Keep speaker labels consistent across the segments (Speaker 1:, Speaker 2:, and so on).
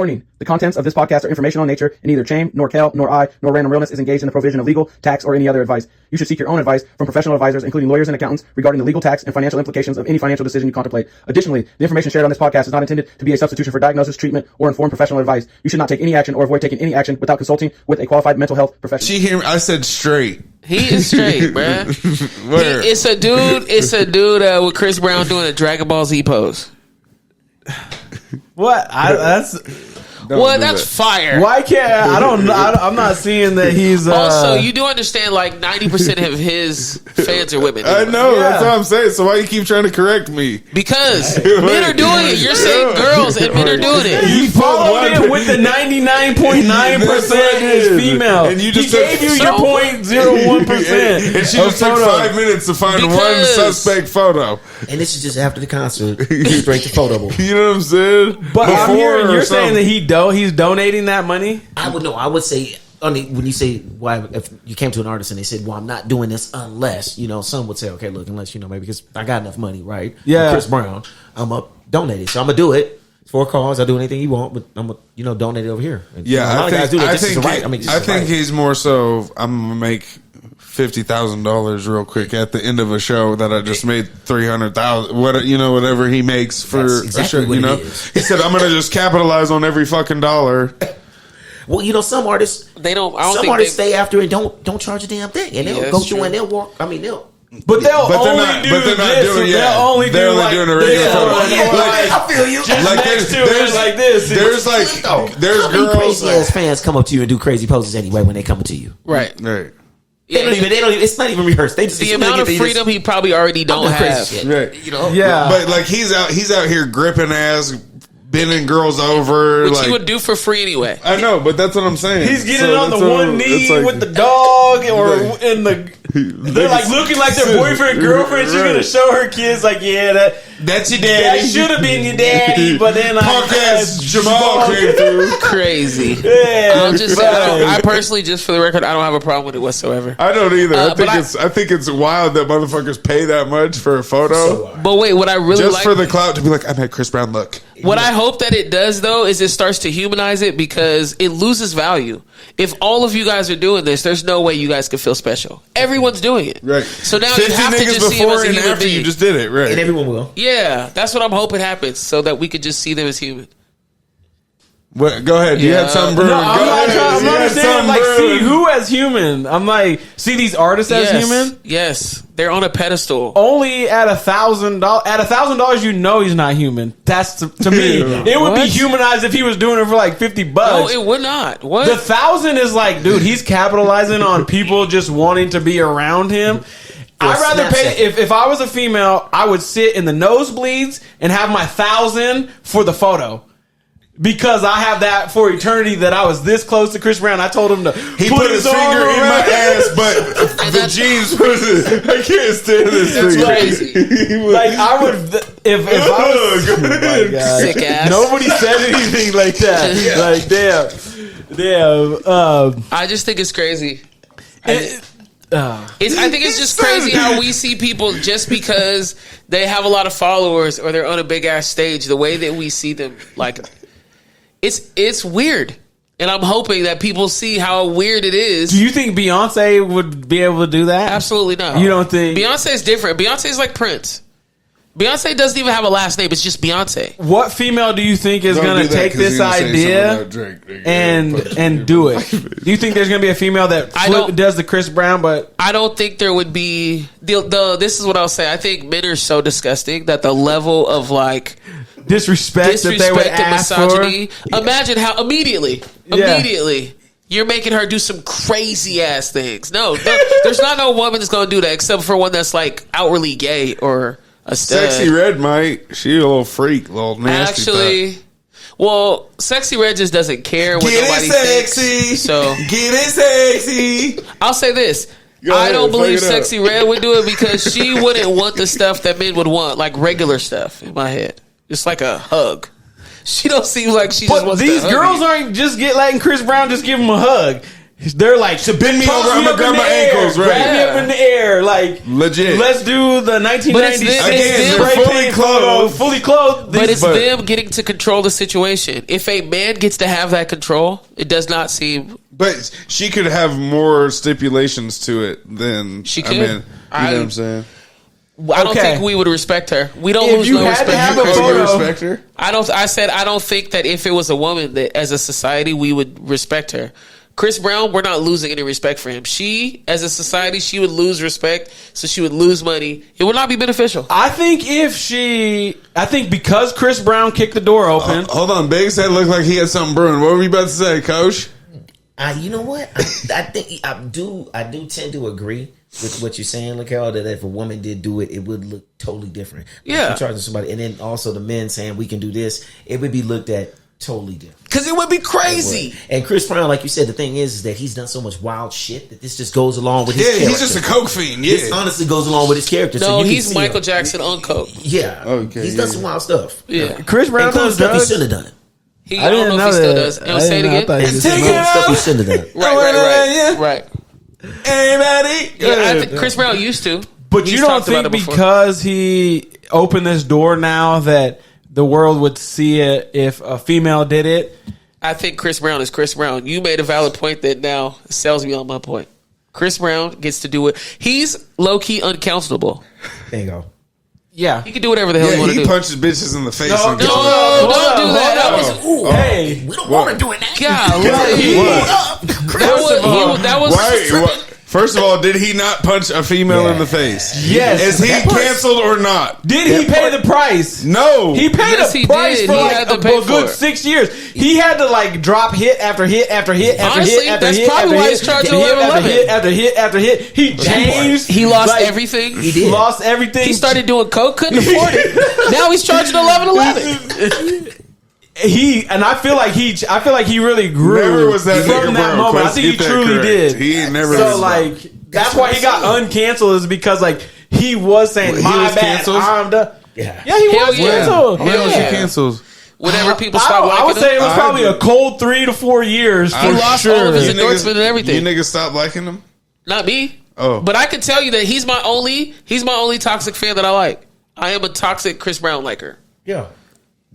Speaker 1: Warning. The contents of this podcast are informational in nature, and neither Chaim, nor Kel, nor I, nor Random Realness is engaged in the provision of legal, tax, or any other advice. You should seek your own advice from professional advisors, including lawyers and accountants, regarding the legal, tax, and financial implications of any financial decision you contemplate. Additionally, the information shared on this podcast is not intended to be a substitution for diagnosis, treatment, or informed professional advice. You should not take any action or avoid taking any action without consulting with a qualified mental health professional.
Speaker 2: She hear me? I said straight.
Speaker 3: He is straight, bruh. It's a dude. It's a dude with Chris Brown doing a Dragon Ball Z pose.
Speaker 4: What? That's
Speaker 3: fire.
Speaker 4: Why can't I'm not seeing that he's.
Speaker 3: Also, you do understand, like 90% of his fans are women.
Speaker 2: I know. That's what I'm saying. So why you keep trying to correct me?
Speaker 3: Because men are doing it. You're saying girls and men are doing it.
Speaker 4: You followed it with the 99.9% is female.
Speaker 2: And you just
Speaker 4: gave you your 0.01%.
Speaker 2: And she just took 5 minutes to find one suspect photo.
Speaker 5: And this is just after the concert. Straight to photo.
Speaker 2: You know what I'm saying?
Speaker 4: But I'm hearing you're saying that he's donating that money.
Speaker 5: I would say when you say why, if you came to an artist and they said, "Well, I'm not doing this unless," some would say, "Okay, look, unless maybe because I got enough money, right?"
Speaker 4: Yeah,
Speaker 5: Chris Brown, I'm up donating, so I'm gonna do it. It's for a cause. I'll do anything you want, but I'm gonna donate it over here. And,
Speaker 2: yeah,
Speaker 5: a lot of guys do that.
Speaker 2: I think he's more so. I'm gonna make $50,000 real quick at the end of a show that I just made 300,000. Whatever he makes for
Speaker 5: exactly
Speaker 2: a show. He said, "I'm gonna just capitalize on every fucking dollar."
Speaker 5: Well, some artists stay after and don't charge a damn thing, and they'll go through and they'll walk. I mean, they'll.
Speaker 4: But they'll only do this. They'll only do like
Speaker 2: doing a regular photo.
Speaker 5: I feel you.
Speaker 4: Just like next to it like this.
Speaker 5: There's girls crazy ass fans come up to you and do crazy poses anyway when they come to you.
Speaker 3: Right.
Speaker 5: They don't even. It's not even rehearsed. They just
Speaker 3: the amount of freedom he probably already don't have.
Speaker 5: Shit,
Speaker 2: right.
Speaker 4: Yeah.
Speaker 2: But like he's out here gripping ass, bending girls over,
Speaker 3: which he would do for free anyway.
Speaker 2: I know, but that's what I'm saying.
Speaker 4: He's getting on the one knee with the dog, or in the. They're like looking like their boyfriend, girlfriend. She's gonna show her kids, like, that's your daddy. That should have been your daddy, but then
Speaker 2: punk ass Jamal came through.
Speaker 3: Crazy.
Speaker 4: Yeah,
Speaker 3: I personally, just for the record, I don't have a problem with it whatsoever.
Speaker 2: I don't either. I think it's wild that motherfuckers pay that much for a photo.
Speaker 3: But wait, what I really
Speaker 2: just for the clout to be like, I made Chris Brown look.
Speaker 3: What I hope that it does though is it starts to humanize it, because it loses value. If all of you guys are doing this, there's no way you guys can feel special. Everyone's doing it,
Speaker 2: right?
Speaker 3: So now you have to just see them as a human being.
Speaker 2: You just did it, right?
Speaker 5: And everyone will.
Speaker 3: Yeah, that's what I'm hoping happens, so that we could just see them as human.
Speaker 2: What? Go ahead. You had something brewing.
Speaker 4: No, I'm not understanding. Like, see who as human? I'm like, see these artists as human?
Speaker 3: Yes, they're on a pedestal.
Speaker 4: Only at $1,000. At $1,000, he's not human. That's to me. It would be humanized if he was doing it for like $50.
Speaker 3: No, it would not. What?
Speaker 4: The 1,000 is like, dude, he's capitalizing on people just wanting to be around him. I'd rather pay. If I was a female, I would sit in the nosebleeds and have my 1,000 for the photo. Because I have that for eternity, that I was this close to Chris Brown. I told him to
Speaker 2: put his finger in my ass, but the jeans I can't stand this.
Speaker 3: That's crazy.
Speaker 4: Like, I would, if I was, oh my God.
Speaker 3: Sick ass.
Speaker 4: Nobody said anything like that. Like, damn.
Speaker 3: I just think it's crazy. I think it's just crazy how we see people just because they have a lot of followers or they're on a big ass stage. The way that we see them, like. It's weird, and I'm hoping that people see how weird it is.
Speaker 4: Do you think Beyonce would be able to do that?
Speaker 3: Absolutely not.
Speaker 4: You don't think
Speaker 3: Beyonce is different? Beyonce is like Prince. Beyonce doesn't even have a last name. It's just Beyonce. What female do you think is going to take this idea and do it? Do you think there's going to be a female that does the Chris Brown? But I don't think there would be. This is what I'll say. I think men are so disgusting that the level of like.
Speaker 4: Disrespect that they would ask
Speaker 3: misogyny. For. Imagine how immediately you're making her do some crazy ass things. No, there's not no woman that's going to do that except for one that's like outwardly gay or a stud.
Speaker 2: Sexy Red might. She a little freak, little nasty.
Speaker 3: Actually, well, Sexy Red just doesn't care what nobody thinks. So
Speaker 2: get it sexy.
Speaker 3: I'll say this. I don't believe Sexy Red would do it because she wouldn't want the stuff that men would want, like regular stuff in my head. Just like a hug. She don't seem like she just wants to hug.
Speaker 4: These girls aren't just letting Chris Brown just give him a hug. They're like,
Speaker 2: to bend me over, I'm gonna grab my ankles, right?
Speaker 4: Grab me up in the air, like
Speaker 2: legit.
Speaker 4: Let's do the 1990s.
Speaker 2: Again, they're
Speaker 4: fully clothed.
Speaker 3: But it's them getting to control the situation. If a man gets to have that control, it does not seem.
Speaker 2: But she could have more stipulations to it than
Speaker 3: she could.
Speaker 2: I mean, you know what I'm saying?
Speaker 3: I don't think we would respect her. We don't lose no respect.
Speaker 2: Respect her?
Speaker 3: I said I don't think that if it was a woman that as a society we would respect her. Chris Brown, we're not losing any respect for him. She, as a society, she would lose respect, so she would lose money. It would not be beneficial.
Speaker 4: I think because Chris Brown kicked the door open.
Speaker 2: Hold on, Biggz head looked like he had something brewing. What were you about to say, Coach?
Speaker 5: You know what? I think I do tend to agree with what you're saying, Lakel, that if a woman did do it, it would look totally different.
Speaker 3: Yeah.
Speaker 5: Like charging somebody, and then also the men saying we can do this, it would be looked at totally different.
Speaker 3: Because it would be crazy.
Speaker 5: And Chris Brown, like you said, the thing is that he's done so much wild shit that this just goes along with his character.
Speaker 2: Yeah, he's just a coke fiend. Yeah,
Speaker 5: this honestly goes along with his character.
Speaker 3: No, he's Michael Jackson on coke.
Speaker 5: Yeah,
Speaker 2: okay,
Speaker 5: he's done some wild stuff.
Speaker 3: Yeah,
Speaker 4: Chris Brown does
Speaker 5: stuff he shouldn't have done.
Speaker 3: I don't know if he still does. Say it again.
Speaker 5: And stuff he shouldn't have done.
Speaker 3: Right.
Speaker 2: Everybody.
Speaker 3: Yeah, I think Chris Brown used to.
Speaker 4: But you don't think because he opened this door now that the world would see it if a female did it?
Speaker 3: I think Chris Brown is Chris Brown. You made a valid point that now sells me on my point. Chris Brown gets to do it. He's low-key uncounselable.
Speaker 5: There you go.
Speaker 4: Yeah.
Speaker 3: He can do whatever the hell he want to do.
Speaker 2: He punches bitches in the face.
Speaker 3: No, don't do that.
Speaker 5: Hey, we don't want to do it now.
Speaker 3: That was
Speaker 2: First of all, did he not punch a female in the face?
Speaker 4: Yes.
Speaker 2: Is he canceled or not?
Speaker 4: Did he pay the price?
Speaker 2: No.
Speaker 4: He paid a price for like a good 6 years. He had to like drop hit after hit after hit after hit after hit.
Speaker 3: That's probably why he's charging 11.
Speaker 4: After hit after hit. He changed.
Speaker 3: He lost everything.
Speaker 5: He did.
Speaker 4: Lost everything.
Speaker 3: He started doing coke, couldn't afford it. Now he's charging 11.
Speaker 4: I feel like he really grew
Speaker 2: never was that
Speaker 4: from that moment. I think he truly did.
Speaker 2: He never.
Speaker 4: So like that's why he got uncanceled is because like he was saying my bad. I'm done. Yeah, he was canceled.
Speaker 2: When was he canceled?
Speaker 3: Whenever people stopped liking
Speaker 4: I would say it was probably a cold 3 to 4 years.
Speaker 3: He lost all of his endorsement and everything.
Speaker 2: You niggas stopped liking him?
Speaker 3: Not me.
Speaker 2: Oh,
Speaker 3: but I can tell you that he's my only toxic fan that I like. I am a toxic Chris Brown liker.
Speaker 5: Yeah.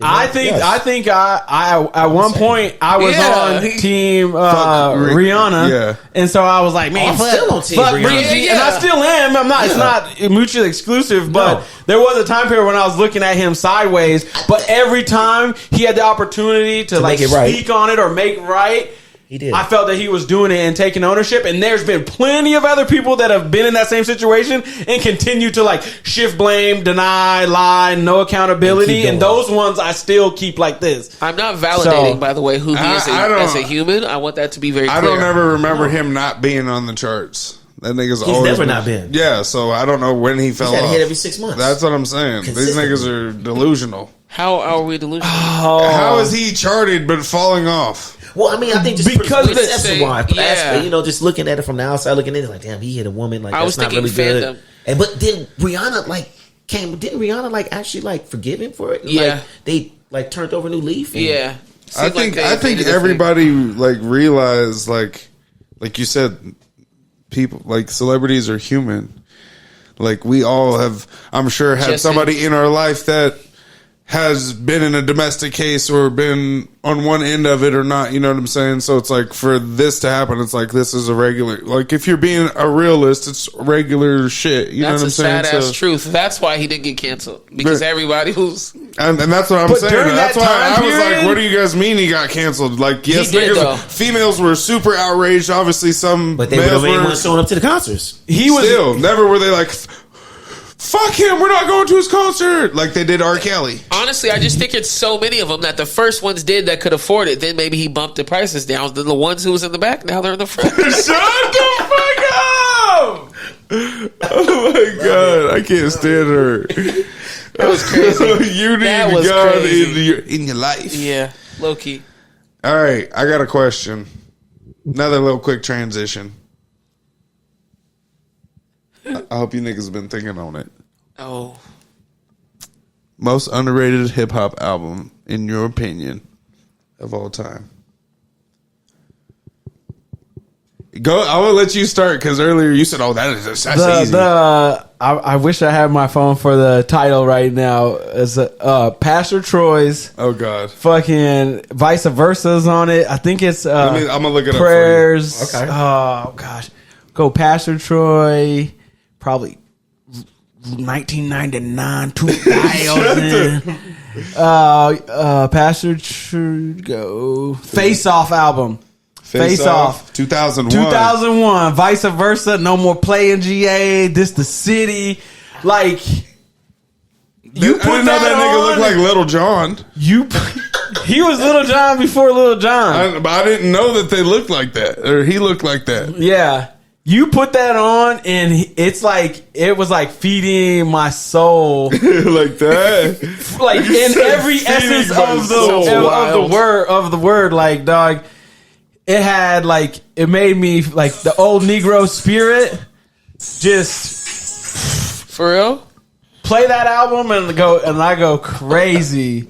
Speaker 4: I think at one point I was on team Rihanna, and so I was like, man,
Speaker 5: I'm still on team
Speaker 4: Rihanna, and I still am. I'm not. It's not mutually exclusive, but there was a time period when I was looking at him sideways. But every time he had the opportunity to like speak on it or make it right.
Speaker 5: He did.
Speaker 4: I felt that he was doing it and taking ownership, and there's been plenty of other people that have been in that same situation and continue to like shift blame, deny, lie, no accountability, and those ones I still keep like this.
Speaker 3: I'm not validating, by the way, who he is as a human. I want that to be very clear.
Speaker 2: I don't ever remember him not being on the charts. That nigga's
Speaker 5: always never not been.
Speaker 2: Yeah, so I don't know when he fell off.
Speaker 5: He's hit every 6 months.
Speaker 2: That's what I'm saying. These niggas are delusional.
Speaker 3: How are we delusional?
Speaker 2: How is he charted but falling off?
Speaker 5: Well, I mean, I think just
Speaker 4: because
Speaker 5: just looking at it from the outside, looking in, like, damn, he hit a woman. Like,
Speaker 3: I was
Speaker 5: that's not
Speaker 3: thinking
Speaker 5: really
Speaker 3: fandom.
Speaker 5: good. But then Rihanna didn't Rihanna actually forgive him for it?
Speaker 3: Yeah,
Speaker 5: like, they turned over a new leaf.
Speaker 3: Yeah,
Speaker 2: I think everybody realized like you said, people like celebrities are human. Like we all have, I'm sure, had somebody in our life that has been in a domestic case or been on one end of it or not, you know what I'm saying? So it's like for this to happen, it's like this is a regular, like if you're being a realist, it's regular shit. You know what I'm saying?
Speaker 3: That's a sad ass truth. That's why he didn't get canceled, because everybody who's
Speaker 2: and that's what I'm saying. That's why I was like, what do you guys mean he got canceled? Like, yes, females were super outraged. Obviously, but
Speaker 5: they weren't showing up to the concerts.
Speaker 2: Never were they like, fuck him, we're not going to his concert like they did R. Kelly.
Speaker 3: Honestly, I just think it's so many of them that the first ones did that could afford it. Then maybe he bumped the prices down. Then the ones who was in the back, now they're in the front.
Speaker 2: Shut the fuck up! Oh my god, I can't stand her.
Speaker 3: That was crazy.
Speaker 2: You need God in your life.
Speaker 3: Yeah, low key.
Speaker 2: All right, I got a question. Another little quick transition. I hope you niggas have been thinking on it.
Speaker 3: Oh.
Speaker 2: Most underrated hip hop album, in your opinion, of all time. Go. I will let you start because earlier you said, "Oh, that's easy."
Speaker 4: I wish I had my phone for the title right now. It's Pastor Troy's.
Speaker 2: Oh God.
Speaker 4: Fucking vice versa's on it. I think it's.
Speaker 2: I'm gonna look it
Speaker 4: prayers.
Speaker 2: up for you.
Speaker 5: Okay.
Speaker 4: Oh gosh, go Pastor Troy. Probably 1999, 2000. Pastor go Face Off album. Face Off
Speaker 2: 2001.
Speaker 4: Vice versa. No more playing GA. This the city. Like you put
Speaker 2: I didn't know that nigga
Speaker 4: on,
Speaker 2: looked like Little John.
Speaker 4: He was Little John before Little John.
Speaker 2: I didn't know that they looked like that, or he looked like that.
Speaker 4: Yeah. You put that on, and it's like it was like feeding my soul,
Speaker 2: like that.
Speaker 4: Like in every essence of the word. Like dog, it had like it made me like the old Negro spirit. Just
Speaker 3: for real.
Speaker 4: Play that album and I go crazy.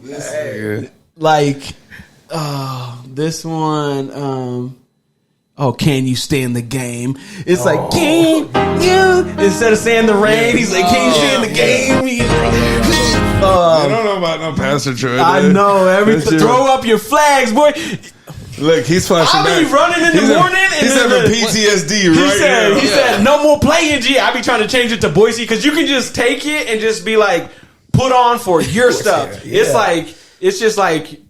Speaker 4: Like, this one. Oh, can you stand the game? It's like, can you? Instead of saying the rain, he's like, can you stand the game? He's like,
Speaker 2: I don't know about no Pastor Troy.
Speaker 4: I know everything. Throw up your flags, boy.
Speaker 2: Look, he's flashing back.
Speaker 4: I be running in the morning.
Speaker 2: He's having PTSD right now.
Speaker 4: He said, no more playing G. I be trying to change it to Boise because you can just take it and just be like, put on for your stuff. Yeah. It's just like,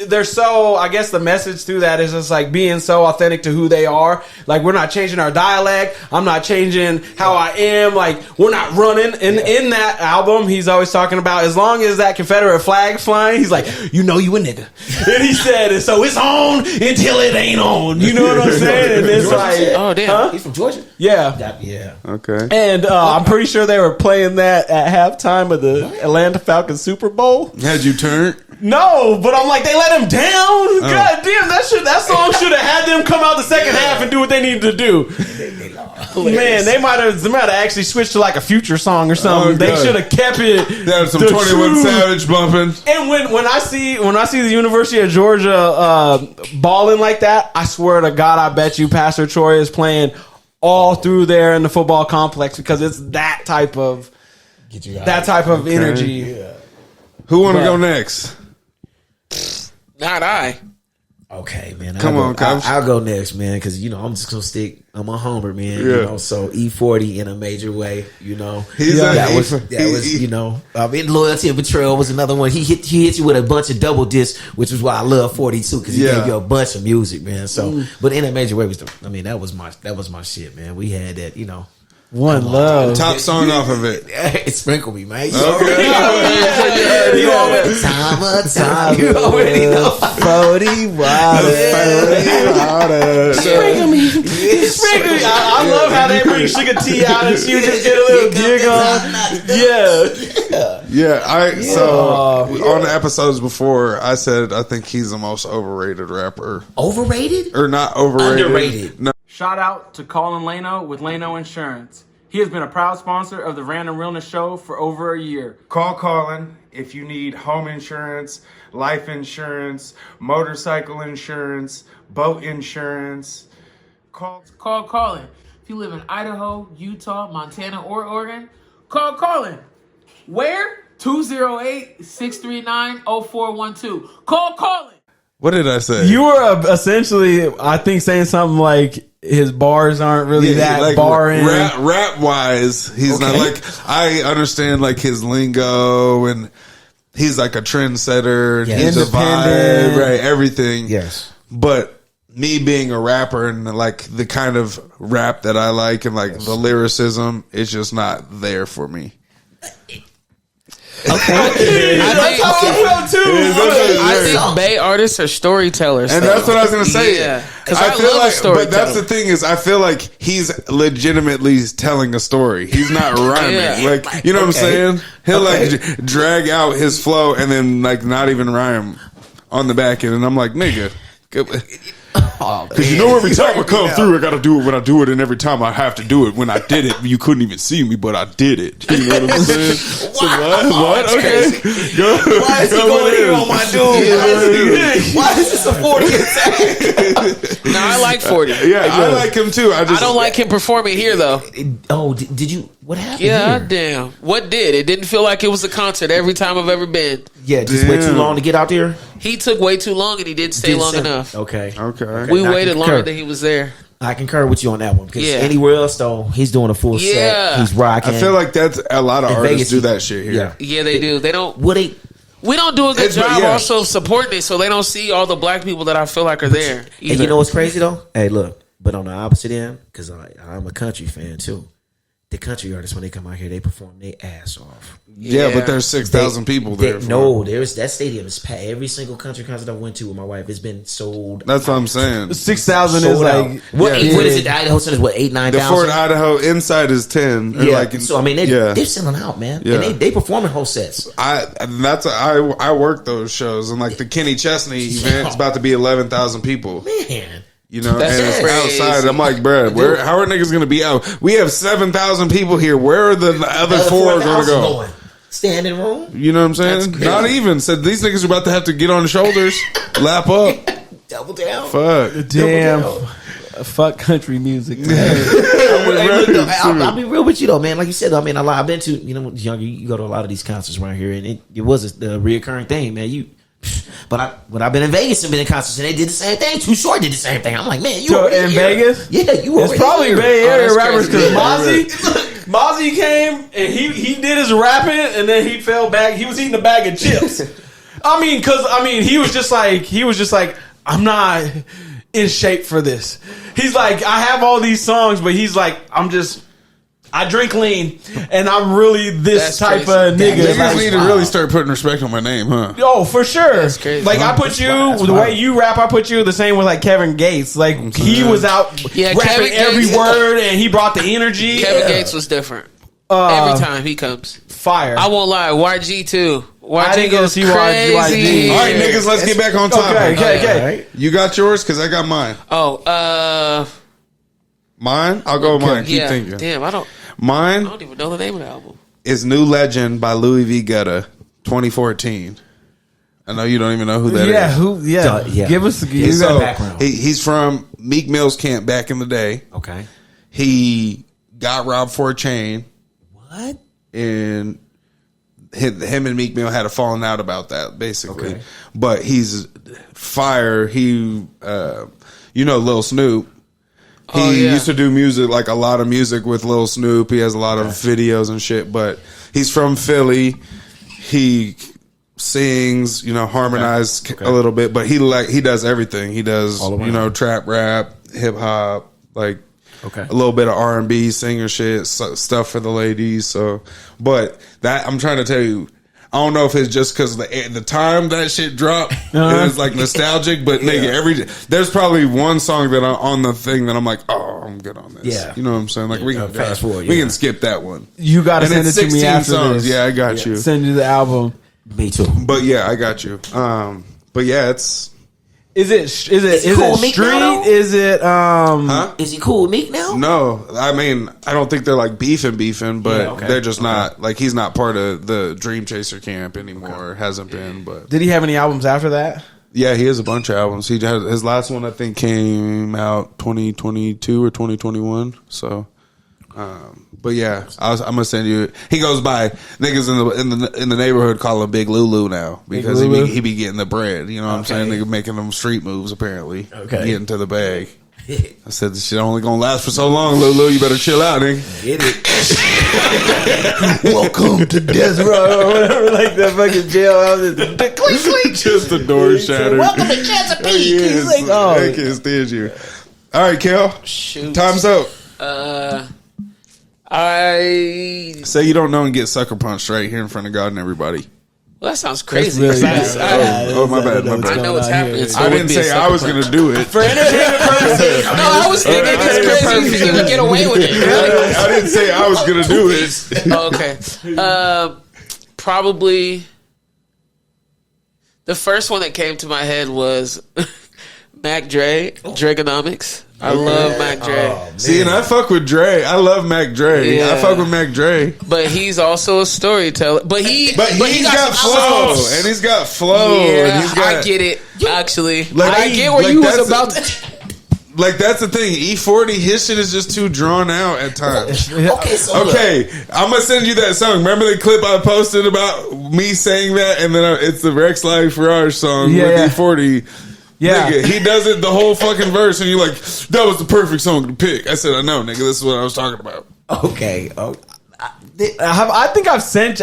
Speaker 4: they're so, I guess the message through that is just like being so authentic to who they are. Like, we're not changing our dialect. I'm not changing how I am. Like, we're not running. And in that album, he's always talking about as long as that Confederate flag flying, he's like, you know you a nigga. And he said, so it's on until it ain't on. You know what I'm saying? And it's like,
Speaker 3: oh, damn.
Speaker 5: Huh? He's from Georgia?
Speaker 4: Yeah.
Speaker 5: Yeah.
Speaker 2: Okay.
Speaker 4: And I'm pretty sure they were playing that at halftime of the Atlanta Falcons Super Bowl.
Speaker 2: Had you turned?
Speaker 4: No, but I'm like, they let him down. God damn, that song should have had them come out the second half and do what they needed to do. Man, they might have actually switched to like a Future song or something. They should have kept it.
Speaker 2: There's some 21 Savage bumping.
Speaker 4: And when I see the University of Georgia balling like that, I swear to God, I bet you Pastor Troy is playing all through there in the football complex because it's that type of energy.
Speaker 2: Yeah. Who want to go next?
Speaker 3: Not I.
Speaker 5: Okay, man.
Speaker 2: Come on, Coach.
Speaker 5: I'll go next, man, because, I'm just going to stick. I'm a homer, man.
Speaker 2: Yeah.
Speaker 5: So E40 in a major way,
Speaker 2: That
Speaker 5: was Loyalty and Betrayal was another one. He hit you with a bunch of double discs, which is why I love 42, because he gave you a bunch of music, man. So, but in a major way, that was my shit, man. We had that,
Speaker 4: One Love.
Speaker 2: Top song off of it.
Speaker 5: Sprinkle me, man.
Speaker 2: Okay.
Speaker 5: You already time. You already know.
Speaker 4: 40 water.
Speaker 3: Sprinkle me.
Speaker 4: Sprinkle me. I love how they bring Sugar T out and she would just get a little gig on.
Speaker 2: Yeah. So on the episodes before, I said I think he's the most overrated rapper.
Speaker 5: Overrated?
Speaker 2: Or not overrated.
Speaker 5: Underrated.
Speaker 2: No.
Speaker 4: Shout out to Colin Lano with Lano Insurance. He has been a proud sponsor of the Random Realness Show for over a year.
Speaker 6: Call Colin if you need home insurance, life insurance, motorcycle insurance, boat insurance.
Speaker 7: Call Colin. If you live in Idaho, Utah, Montana, or Oregon, call Colin. Where? 208-639-0412. Call Colin.
Speaker 2: What did I say?
Speaker 4: You were essentially, I think, saying something like his bars aren't really that barring.
Speaker 2: Rap wise, he's not like, I understand like his lingo and he's like a trendsetter and he's a vibe, right? Everything.
Speaker 5: Yes.
Speaker 2: But me being a rapper and like the kind of rap that I like and like the lyricism, it's just not there for me.
Speaker 3: Okay. I think Bay artists are storytellers,
Speaker 2: and that's what I was gonna say.
Speaker 3: Yeah, because
Speaker 2: I feel
Speaker 3: love
Speaker 2: like,
Speaker 3: storytelling.
Speaker 2: but that's the thing is, I feel like he's legitimately telling a story. He's not rhyming.
Speaker 3: Yeah.
Speaker 2: Like, you know what I'm saying? He'll like drag out his flow and then like not even rhyme on the back end, and I'm like, nigga. Because every time I come through, I got to do it when I do it, and every time I have to do it when I did it, you couldn't even see me, but I did it. You know what I'm saying? So what? Okay.
Speaker 5: Why is he going here on my dude? Why is this a 40 attack?
Speaker 3: No, I
Speaker 7: like 40.
Speaker 2: Yeah, I like him too. I
Speaker 7: don't like him performing here though.
Speaker 5: Oh, did you? What happened?
Speaker 7: Yeah,
Speaker 5: here?
Speaker 7: damn. What did? It didn't feel like it was a concert every time I've ever been.
Speaker 5: Yeah, just way too long to get out there.
Speaker 7: He took way too long and he didn't stay long enough.
Speaker 5: Okay.
Speaker 7: We waited longer than he was there.
Speaker 5: I concur with you on that one because anywhere else though, he's doing a full set. He's rocking.
Speaker 2: I feel like that's a lot of artists do that shit here.
Speaker 7: Yeah, they do. They don't.
Speaker 5: We
Speaker 7: don't do a good job also of supporting it, so they don't see all the black people that I feel like are there.
Speaker 5: And you know what's crazy though? Hey, look, but on the opposite end, because I'm a country fan too. The country artists, when they come out here, they perform their ass off.
Speaker 2: Yeah, but there's 6,000 people there.
Speaker 5: That stadium is packed. Every single country concert I went to with my wife, it's been sold.
Speaker 2: That's what I'm saying.
Speaker 4: 6,000 is like
Speaker 5: what is it? The Idaho Center is what 8,000-9,000.
Speaker 2: The Fort Idaho inside is 10.
Speaker 5: Yeah, so I mean they're selling out, man. Yeah. And they performing whole sets.
Speaker 2: I work those shows, and like the Kenny Chesney event is about to be 11,000 people.
Speaker 5: Man.
Speaker 2: You know, and it's outside. I'm like, bro, how are niggas going to be out? We have 7,000 people here. Where are the other 4 going to go?
Speaker 5: Standing room?
Speaker 2: You know what I'm saying? Not even. Said these niggas are about to have to get on shoulders, lap up.
Speaker 5: Double down.
Speaker 2: Fuck.
Speaker 4: Damn. Fuck country music.
Speaker 5: I'll be real with you though, man. Like you said, I mean, I've been to, younger, you go to a lot of these concerts around here, and it was a reoccurring thing, man. But when I've been in Vegas and been in concerts, and they did the same thing. Too Short did the same thing. I'm like, man, you
Speaker 4: in Vegas?
Speaker 5: Yeah, you were.
Speaker 4: It's probably
Speaker 5: here.
Speaker 4: Bay Area rappers because Mozzie came and he did his rapping and then he fell back. He was eating a bag of chips. He was just like, I'm not in shape for this. He's like, I have all these songs, but he's like, I drink lean, and I'm really this type of nigga.
Speaker 2: Niggas need to really start putting respect on my name, huh?
Speaker 4: Oh, for sure.
Speaker 7: That's crazy.
Speaker 4: Like, I put you, the way you rap, I put you the same with, like, Kevin Gates. Like, he was out rapping every word, and he brought the energy.
Speaker 7: Kevin Gates was different. Every time he comes.
Speaker 4: Fire.
Speaker 7: I won't lie. YG, too.
Speaker 4: YG goes crazy.
Speaker 2: YG. All right, niggas, let's get back on topic.
Speaker 4: Okay. Right.
Speaker 2: You got yours? Because I got mine. Mine? I'll go with mine. Keep thinking.
Speaker 7: Damn, I don't even know the name of the album.
Speaker 2: It's New Legend by Louis V. Gutta, 2014. I know you don't even know who that is.
Speaker 5: Yeah.
Speaker 4: Give us
Speaker 2: the
Speaker 5: background.
Speaker 2: He's from Meek Mill's camp back in the day.
Speaker 5: Okay.
Speaker 2: He got robbed for a chain.
Speaker 5: What?
Speaker 2: And him and Meek Mill had a falling out about that, basically.
Speaker 5: Okay.
Speaker 2: But he's fire. He, Lil Snoop. He used to do music, like a lot of music with Lil Snoop. He has a lot of videos and shit, but he's from Philly. He sings, harmonizes a little bit, but he does everything. He does, trap rap, hip hop, like a little bit of R&B, singer shit, stuff for the ladies. So, but that I'm trying to tell you, I don't know if it's just because the time that shit dropped, it's like nostalgic. But nigga, there's probably one song that on the thing that I'm like, oh, I'm good on this.
Speaker 5: Yeah,
Speaker 2: you know what I'm saying? Like we can
Speaker 5: fast forward.
Speaker 2: We can skip that one.
Speaker 4: You got to send it to me after
Speaker 2: songs.
Speaker 4: this.
Speaker 2: Yeah, I got you.
Speaker 4: Send you the album.
Speaker 5: Me too.
Speaker 2: But yeah, I got you. But yeah, it's.
Speaker 4: Is it
Speaker 5: cool
Speaker 4: street?
Speaker 5: Now?
Speaker 4: Is it
Speaker 5: Is he cool with Meek now?
Speaker 2: No, I mean I don't think they're like beefing, but they're just not like he's not part of the Dream Chaser camp anymore. Hasn't been. But
Speaker 4: did he have any albums after that?
Speaker 2: Yeah, he has a bunch of albums. He has his last one I think came out 2022 or 2021. So. But yeah, I'm gonna send you. He goes by niggas in the neighborhood call him Big Lulu now because he be getting the bread. You know what I'm saying? Nigga making them street moves apparently.
Speaker 5: Okay,
Speaker 2: getting to the bag. I said this shit only gonna last for so long, Lulu. You better chill out, nigga.
Speaker 5: Get it.
Speaker 4: Welcome to Death Row or whatever, like that fucking jailhouse. Click, click.
Speaker 2: Just the door shattered.
Speaker 5: Welcome to Chesapeake.
Speaker 2: He's like, oh, I can't stand you. All right, Kel.
Speaker 7: Shoot.
Speaker 2: Time's up.
Speaker 7: I
Speaker 2: say you don't know and get sucker punched right here in front of God and everybody.
Speaker 7: Well, that sounds crazy.
Speaker 2: Really my bad.
Speaker 7: I know what's happening.
Speaker 2: I didn't say I was going to do it.
Speaker 4: For entertainment purposes.
Speaker 7: No, I was thinking it's crazy if you would get away with it.
Speaker 2: I didn't say I was going to do it.
Speaker 7: Okay. Probably the first one that came to my head was Mac Dre, Dragonomics. I love Mac Dre.
Speaker 2: Oh, see, and I fuck with Dre. I love Mac Dre. Yeah. I fuck with Mac Dre.
Speaker 7: But he's also a storyteller. But he's
Speaker 2: got flow. And he's got flow.
Speaker 7: Yeah,
Speaker 2: and he's got,
Speaker 7: I get it. Actually,
Speaker 2: like,
Speaker 7: I get where you was about to.
Speaker 2: Like, that's the thing. E40, his shit is just too drawn out at times. Okay, I'm gonna send you that song. Remember the clip I posted about me saying that, and then it's the Rex Life Farage song with E40. Yeah, nigga, he does it the whole fucking verse, and you're like, "That was the perfect song to pick." I said, "I know, nigga. This is what I was talking about."
Speaker 5: Okay.
Speaker 4: I think I sent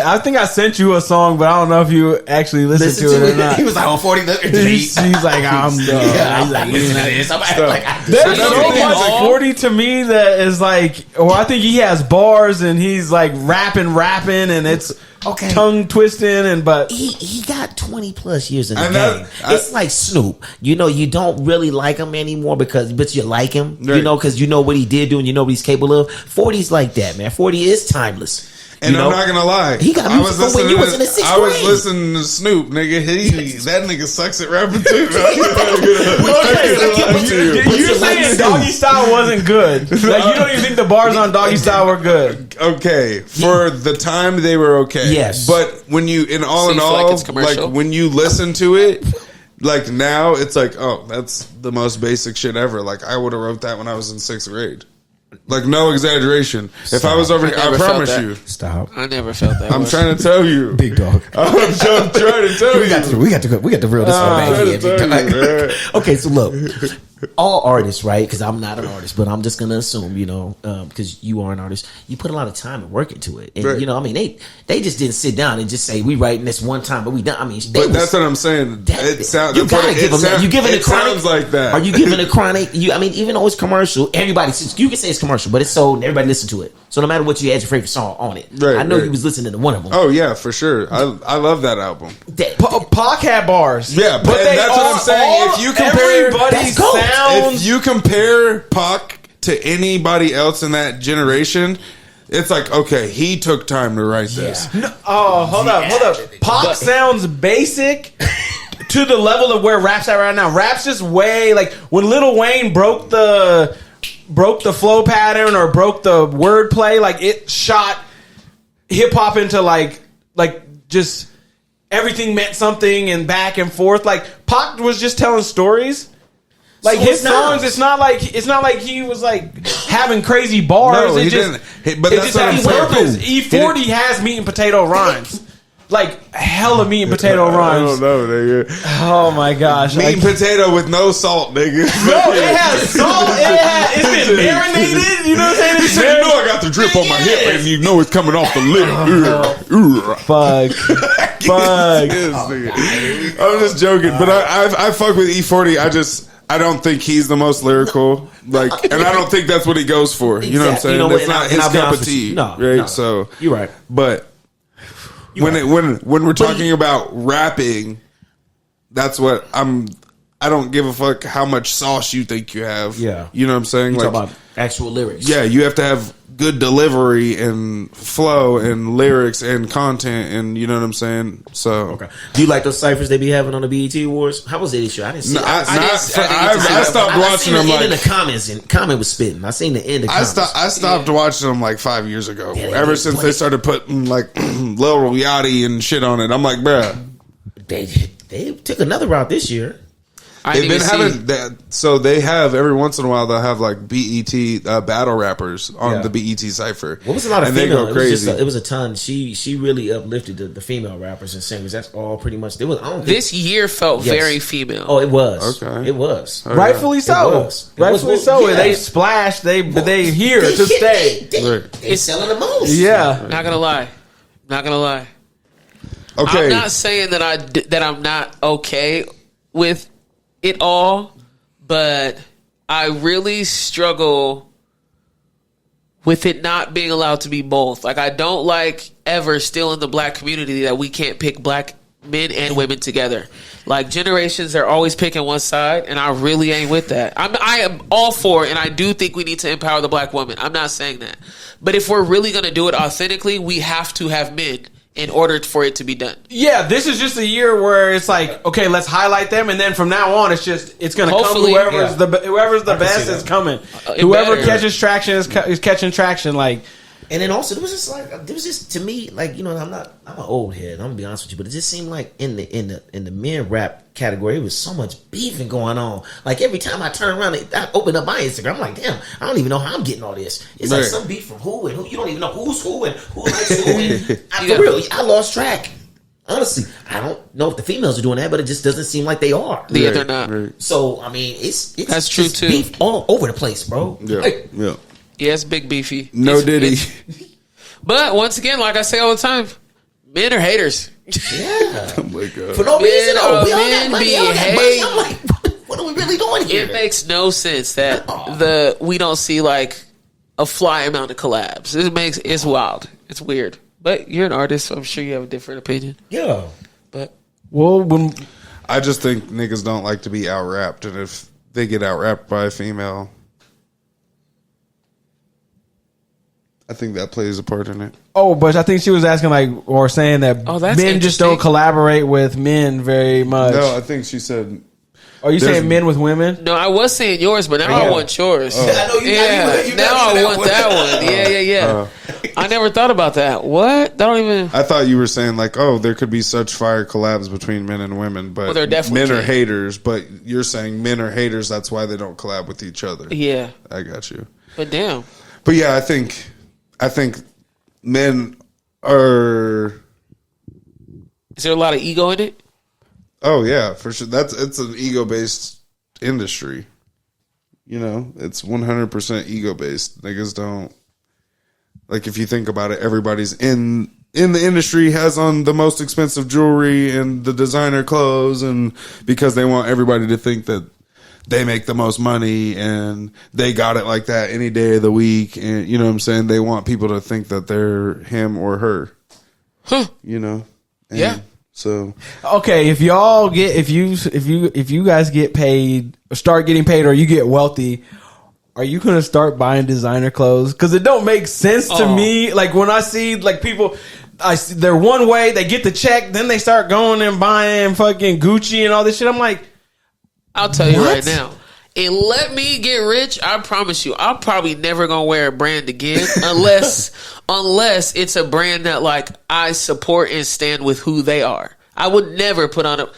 Speaker 4: you a song, but I don't know if you actually listened to it or not.
Speaker 5: He was like, "On 40."
Speaker 4: He's like, "I'm done."
Speaker 5: Yeah, he's like, "Listen to this." I'm like,
Speaker 4: there's so much 40 to me that is like, or I think he has bars and he's like rapping, and it's tongue twisting, but
Speaker 5: he got 20 plus years in the game. It's like Snoop. You know, you don't really like him anymore but you like him. Right. You know, because you know what he did do and you know what he's capable of. 40's like that, man. 40 is timeless.
Speaker 2: And I'm not gonna lie,
Speaker 5: he got music from when you was in the 6th grade.
Speaker 2: I was listening to Snoop, nigga. That nigga sucks at rapping too.
Speaker 4: You're saying Doggy Style wasn't good. Like, you don't even think the bars on Doggy Style were good.
Speaker 2: Okay, for the time they were okay.
Speaker 5: Yes,
Speaker 2: but when you like when you listen to it. Like, now it's like, oh, that's the most basic shit ever. Like, I would have wrote that when I was in 6th grade. Like, no exaggeration. If I was over here, I promise you.
Speaker 5: Stop.
Speaker 7: I never felt that.
Speaker 2: I'm trying to tell you,
Speaker 5: big dog.
Speaker 2: I'm trying to tell you.
Speaker 5: We got to reel this one back here. Okay, so look, all artists, right? Because I'm not an artist, but I'm just gonna assume, you know, because you are an artist, you put a lot of time and work into it, and right. You know, I mean, they just didn't sit down and just say we writing this one time, but we done. I mean,
Speaker 2: that's what I'm saying. It sounds.
Speaker 5: You gotta give them. You giving a chronic?
Speaker 2: Sounds like that.
Speaker 5: Are you giving a chronic? I mean, even though it's commercial, everybody you can say it's commercial, but it's sold and everybody listen to it. So no matter what, you add your favorite song on it. Right, I know you was listening to one of them.
Speaker 2: Oh yeah, for sure. I love that album.
Speaker 4: Pac had bars.
Speaker 2: Yeah, but that's what I'm saying. If you compare Pac to anybody else in that generation, it's like, okay, he took time to write this.
Speaker 4: No, hold up. Pac sounds basic to the level of where rap's at right now. Rap's just way like when Lil Wayne broke the flow pattern or broke the wordplay, like it shot hip hop into like just everything meant something and back and forth. Like Pac was just telling stories. Like so his songs, it's not like he was like having crazy bars.
Speaker 2: No, he didn't. But that's what I'm
Speaker 4: saying. E40 has meat and potato rhymes. Like hella meat and potato rhymes.
Speaker 2: I don't know, nigga.
Speaker 4: Oh my gosh,
Speaker 2: meat and potato with no salt, nigga.
Speaker 4: No, it has salt. It's been marinated. You know what I'm saying?
Speaker 2: He said, "You know, I got the drip on my hip, and you know it's coming off the lip."
Speaker 4: Fuck.
Speaker 2: I'm just joking, but I fuck with E40. I don't think he's the most lyrical, like, and I don't think that's what he goes for. Exactly. You know what I'm saying? You know, it's not his cup of tea, right? No. So
Speaker 5: you're right,
Speaker 2: but. When we're talking about rapping, that's what I don't give a fuck how much sauce you think you have.
Speaker 5: Yeah,
Speaker 2: you know what I'm saying.
Speaker 5: You talk about actual lyrics.
Speaker 2: Yeah, you have to have good delivery and flow and lyrics and content, and you know what I'm saying. So,
Speaker 5: okay. Do you like those ciphers they be having on the BET Awards? How was it this year? I didn't see.
Speaker 2: I stopped watching them.
Speaker 5: Like in the comments, and comment was spitting. I seen the end of.
Speaker 2: I stopped watching them like 5 years ago. Yeah, ever since they started putting like Lil Yachty and shit on it, I'm like, bruh.
Speaker 5: They took another route this year.
Speaker 2: They've been having that, so they have every once in a while they'll have like BET battle rappers on the BET cipher.
Speaker 5: What was a lot of
Speaker 2: and
Speaker 5: female?
Speaker 2: They go crazy.
Speaker 5: It was a ton. She really uplifted the female rappers and singers. That's all pretty much. It was. I don't think,
Speaker 7: this year felt very female.
Speaker 5: Oh, it was.
Speaker 2: Okay,
Speaker 5: it was.
Speaker 2: Oh,
Speaker 4: rightfully so. Rightfully so. Yeah. They splashed. They here to stay.
Speaker 5: They selling the most.
Speaker 4: Yeah.
Speaker 7: Not gonna lie.
Speaker 2: Okay.
Speaker 7: I'm not saying that I'm not okay with it all, but I really struggle with it not being allowed to be both. Like, I don't like ever still in the black community that we can't pick black men and women together. Like, generations, they're always picking one side, and I really ain't with that. I am all for it, and I do think we need to empower the black woman. I'm not saying that. But if we're really going to do it authentically, we have to have men in order for it to be done.
Speaker 4: Yeah, this is just a year where it's like, okay, let's highlight them, and then from now on, it's going to come. Whoever's the best is coming. Whoever catches traction is catching traction. Like,
Speaker 5: And then also there was just to me like, you know, I'm an old head, I'm gonna be honest with you, but it just seemed like in the men rap category there was so much beefing going on. Like every time I turn around and I open up my Instagram, I'm like, damn, I don't even know how I'm getting all this. It's like some beef from who and who, you don't even know who's who and who likes who. And for real, I lost track. Honestly, I don't know if the females are doing that, but it just doesn't seem like they are.
Speaker 7: Yeah, they're not.
Speaker 2: Right.
Speaker 5: So I mean, it's
Speaker 7: that's true too.
Speaker 5: Beef all over the place, bro.
Speaker 2: Yeah,
Speaker 5: like,
Speaker 2: yeah.
Speaker 7: Yeah, it's big beefy.
Speaker 2: No Diddy.
Speaker 7: But once again, like I say all the time, men are haters.
Speaker 5: Yeah.
Speaker 2: Oh my god.
Speaker 5: For no reason. We all
Speaker 7: men
Speaker 5: got money.
Speaker 7: be
Speaker 5: I'm like, what are we really doing here?
Speaker 7: It makes no sense that we don't see like a fly amount of collabs. It's wild. It's weird. But you're an artist, so I'm sure you have a different opinion.
Speaker 5: Yeah.
Speaker 7: But
Speaker 2: I just think niggas don't like to be out-rapped, and if they get out-rapped by a female, I think that plays a part in it.
Speaker 4: Oh, but I think she was asking or saying that men just don't collaborate with men very much.
Speaker 2: No, I think she said.
Speaker 4: Are you saying men with women?
Speaker 7: No, I was saying yours, but now I want yours.
Speaker 5: I know you
Speaker 7: now I want that one. Yeah. I never thought about that. What? That don't even.
Speaker 2: I thought you were saying like, oh, there could be such fire collabs between men and women, but
Speaker 7: there definitely
Speaker 2: men are
Speaker 7: can.
Speaker 2: haters. But you're saying men are haters. That's why they don't collab with each other.
Speaker 7: Yeah,
Speaker 2: I got you.
Speaker 7: but damn.
Speaker 2: But yeah, I think men are.
Speaker 7: Is there a lot of ego in it?
Speaker 2: Oh yeah, for sure. It's an ego based industry. You know, it's 100% ego based. Niggas don't like. If you think about it, everybody's in the industry has on the most expensive jewelry and the designer clothes, and because they want everybody to think that they make the most money and they got it like that any day of the week, and you know what I'm saying. They want people to think that they're him or her.
Speaker 7: Huh.
Speaker 2: You know. And
Speaker 7: Yeah.
Speaker 2: So
Speaker 4: Okay, if y'all get if you guys get paid or start getting paid or you get wealthy, are you gonna start buying designer clothes? Because it don't make sense to me. Like when I see like people, they're one way, they get the check, then they start going and buying fucking Gucci and all this shit. I'm like,
Speaker 7: I'll tell you right now. And let me get rich, I promise you, I'm probably never gonna wear a brand again unless it's a brand that like I support and stand with who they are. I would never put on